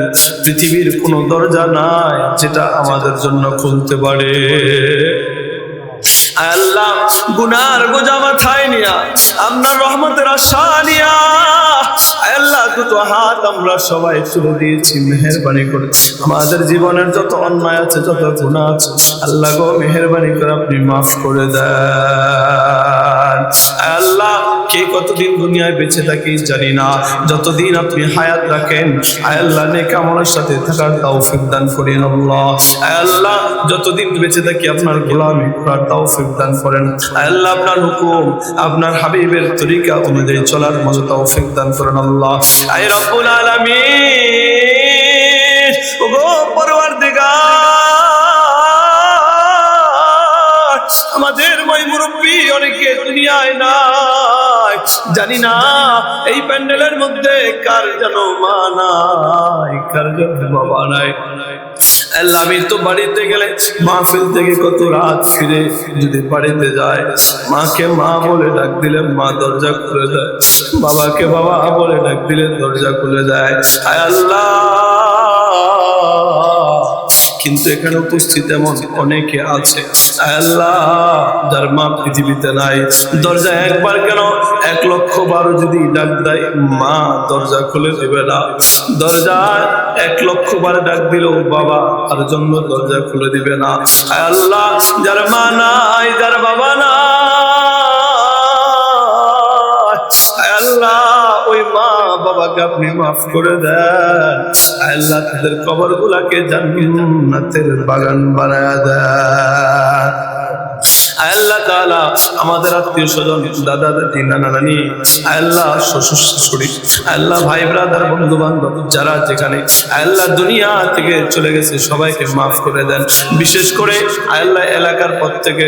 পৃথিবীর কোনো দরজা নাই যেটা আমাদের জন্য খুলতে পারে আল্লাহ গুনার বোঝা মাথায় নিয়া আপনার রহমতের আশা নিয়া আল্লাহ দুটো হাত আমরা সবাই তুলে দিয়েছি মেহেরবানি করে আমাদের জীবনের যত অন্যায় আছে যত গুনাহ আছে আল্লাহ গো মেহেরবানি করে আপনি মাফ করে দেন আল্লাহ কে কতদিন দুনিয়ায় বেঁচে থাকি জানি না যতদিন আপনি হায়াত রাখেন আল্লাহ নেক আমলের সাথে থাকার তৌফিক দান করেন আল্লাহ আল্লাহ যতদিন বেঁচে থাকি আপনার গোলামি করার তৌফিক দান করেন আল্লাহ আপনার হুকুম আপনার হাবিবের তরিকা অনুযায়ী চলার মতো তৌফিক দান করেন আল্লাহ আয় রব্বুল আলামিন ওগো পরওয়ারদিগার আমাদের মই মুরব্বী অনেকে দুনিয়ায় নাই জানি না এই প্যান্ডেলের মধ্যে কার যেন মা নাই কার যেন বাবা নাই আল্লাহ আমি তো বাড়িতে গেলে মাহফিল থেকে কত রাত ফিরে যদি বাড়িতে যায় মাকে মা বলে ডাক দিলে মা দরজা খুলে দেয় বাবাকে বাবা বলে ডাক দিলে দরজা খুলে দেয় আয় আল্লাহ কিন্তু এখানে উপস্থিত এমন অনেকে আছে আল্লাহ যার মা পৃথিবীতে নাই দরজা একবার কেন 1,00,000 যদি ডাক দেয় মা দরজা খুলে দেবে না দরজা 1,00,000 ডাক দিলেও বাবা তার জন্য দরজা খুলে দিবে না আল্লাহ যার মা নাই যার বাবা নাই আল্লাহ ওই মা বাবাকে আপনি মাফ করে দেন আল্লাহ তাদের কবরগুলোকে জান্নাতের বাগান বানায়া দেন আল্লাহ তাআলা আমাদের আত্মীয় স্বজন দাদা দাদি নানা নানি আল্লাহ শ্বশুর শাশুড়ি আল্লাহ ভাই ব্রাদার বন্ধু বান্ধব যারা যেখানে আল্লাহ দুনিয়া থেকে চলে গেছে সবাইকে মাফ করে দেন বিশেষ করে আল্লাহ এলাকার প্রত্যেকে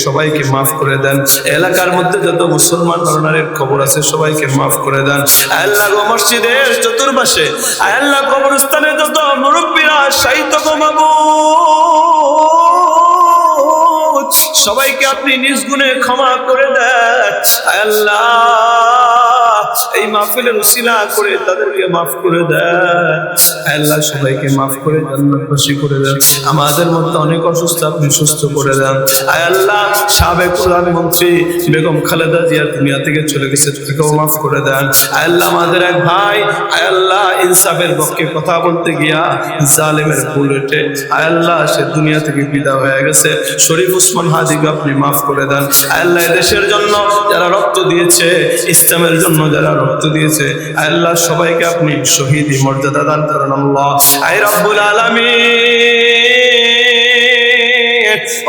সবাইকে মাফ করে দেন এলাকার মধ্যে যত মুসলমান নরনারীর কবর আছে সবাইকে মাফ করে দেন আল্লাহ গো মসজিদের চতুর্পাশে আল্লাহ কবরস্থানে যত মুরব্বিরা শাহিদ গো মাবুদ সবাইকে আপনি নিজ গুণে ক্ষমা করে দেন আল্লাহ। এই মাহফিলের উসিলা করে তাদেরকে মাফ করে দেন আল্লাহ। সবাইকে মাফ করে জান্নাতবাসী করে দেন। আমাদের মধ্যে অনেক অসুস্থ আপনি সুস্থ করে দেন আল্লাহ। সাবেক প্রধানমন্ত্রী বেগম খালেদা জিয়া দুনিয়া থেকে চলে গেছে, তাকেও মাফ করে দেন আল্লাহ। আমাদের এক ভাই আল্লাহ ইনসাফের পক্ষে কথা বলতে গিয়া জালেমের বুলেটে আল্লাহ সে দুনিয়া থেকে বিদায় হয়ে গেছে। শরীফ উসমান হাদিকে আপনি মাফ করে দেন আল্লাহ। দেশের জন্য যারা রক্ত দিয়েছে, ইসলামের জন্য যারা রক্ত দিয়েছে আল্লাহ, সবাইকে আপনি শহীদি মর্যাদা দান করেন আল্লাহ। আয় রব্বুল আলামিন,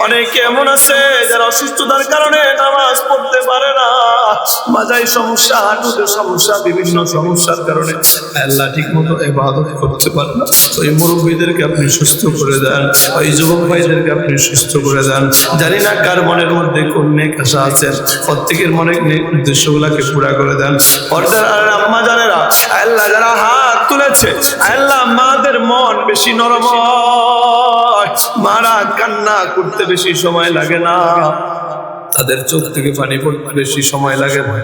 অনেকে এমন আছে যারা অসুস্থতার কারণে নামাজ পড়তে পারে না, মাজায় সমস্যা, হাঁটুতে সমস্যা, বিভিন্ন সমস্যার কারণে আল্লাহ ঠিক মতো ইবাদত করতে পারে না। ওই মুরব্বীদেরকে আপনি সুস্থ করে দেন, ওই যুবক ভাইদেরকে আপনি সুস্থ করে দেন। জানি না কার মনের মধ্যে কোন নেক আশা আছে, প্রত্যেকের মনের উদ্দেশ্যগুলাকে পুরা করে দেন। পর্দার আর আম্মা জানেরা আল্লাহ যারা হাত তুলেছে আল্লাহ, মাদের মন বেশি নরম, মারা কান্না করতে বেশি সময় লাগে না, তাদের চোখ থেকে পানি পড়তে বেশি সময় লাগে না।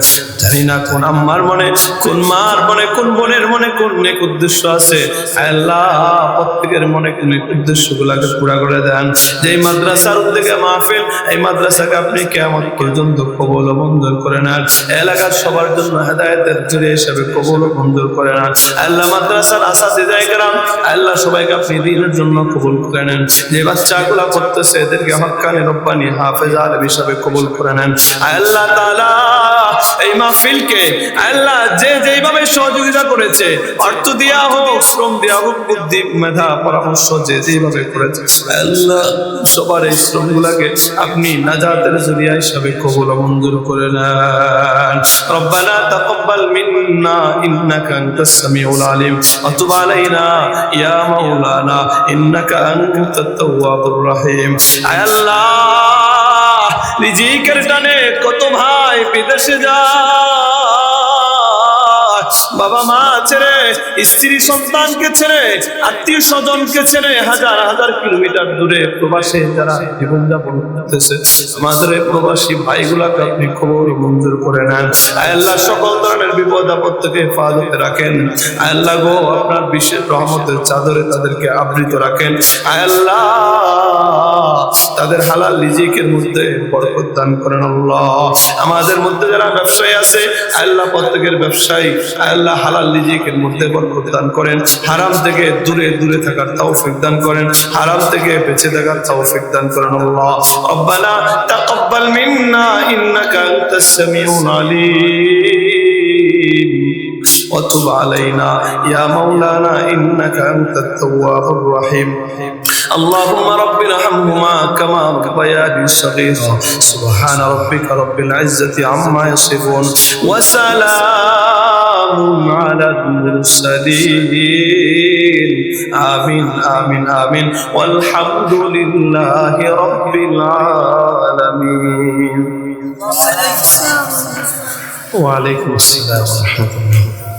জানি না কোন আম্মার মনে, কোন মার মনে, কোন বোনের মনে কোন নেক উদ্দেশ্য আছে আল্লাহ, প্রত্যেকের মনে কোন উদ্দেশ্যগুলোকে পুরা করে দেন। যে মাদ্রাসার উদ্যোগে মাহফিল, এই মাদ্রাসাকে আপনি কিয়ামত পর্যন্ত কবুল ও মঞ্জুর করে নেন। এলাকার সবার জন্য হেদায়েতের জরিয়া হিসেবে কবুল ও মঞ্জুর করে নেন আল্লাহ। মাদ্রাসার আসাতিজায়ে কেরাম আল্লাহ, সবাইকে আপনি দ্বীনের জন্য কবুল করে নেন। যে বাচ্চাগুলো পড়তেছে এদেরকে হক্কানি রব্বানি হাফেজ আলেম হিসাবে কবুল করে নেন আল্লাহ তাআলা। এই মাহফিলকে আল্লাহ যে যেভাবে সহযোগিতা করেছে, অর্থ দেয়া হোক, শ্রম দেয়া হোক, বুদ্ধি মেধা পরামর্শ যে যেভাবে করেছে আল্লাহ, সবার এই শ্রমগুলাকে আপনি নাজাতের জরিয়া হিসাবে কবুল ও মঞ্জুর করে নেন। রব্বানা তাকাব্বাল মিন্না ইন্নাকা আনতাস সামিউল আলিম ওয়া তুব আলাইনা ইয়া মাওলানা ইন্নাকা আনতাত তাওয়াবুর রহিম। আল্লাহ রিজিকের টানে কত ভাই বিদেশে যায়, বাবা মা ছেড়ে, স্ত্রী সন্তানকে ছেড়ে, আত্মীয় স্বজনকে ছেড়ে হাজার হাজার কিলোমিটার দূরে প্রবাসে যারা জীবনযাপন করতেছে, আমাদের এই প্রবাসী ভাইগুলাকে আপনি খবর মঞ্জুর করে নেন আল্লাহ। সকল ধরনের বিপদ আপদ থেকে হেফাজতে রাখেন আল্লাহ গো। আপনার বিশেষ রহমতের চাদরে তাদেরকে আবৃত রাখেন আল্লাহ। তাদের হালাল রিজিকের মধ্যে বরকত দান করেন আল্লাহ। আমাদের মধ্যে যারা ব্যবসায়ী আছে আল্লাহ, প্রত্যেকের ব্যবসায়ী আল্লাহ হালাল রিজিকের মধ্যে বরকত দান করেন। হারাম থেকে দূরে দূরে থাকার তৌফিক দান করেন, হারাম থেকে বেঁচে থাকার তৌফিক দান করেন আল্লাহ। রব্বানা তাকাব্বাল মিন্না ইন্নাকা আনতাস সামিউল আলিম ওয়া তুব আলাইনা ইয়া মাওলানা ইন্নাকা আনতাত তাওয়াবুর রহিম। اللهم ربنا ارحمهما كما ربياني صغيرا سبحان ربك رب العزة عما يصفون وسلام على المرسلين آمين آمين آمين والحمد لله رب العالمين. وعليكم السلام ورحمة الله.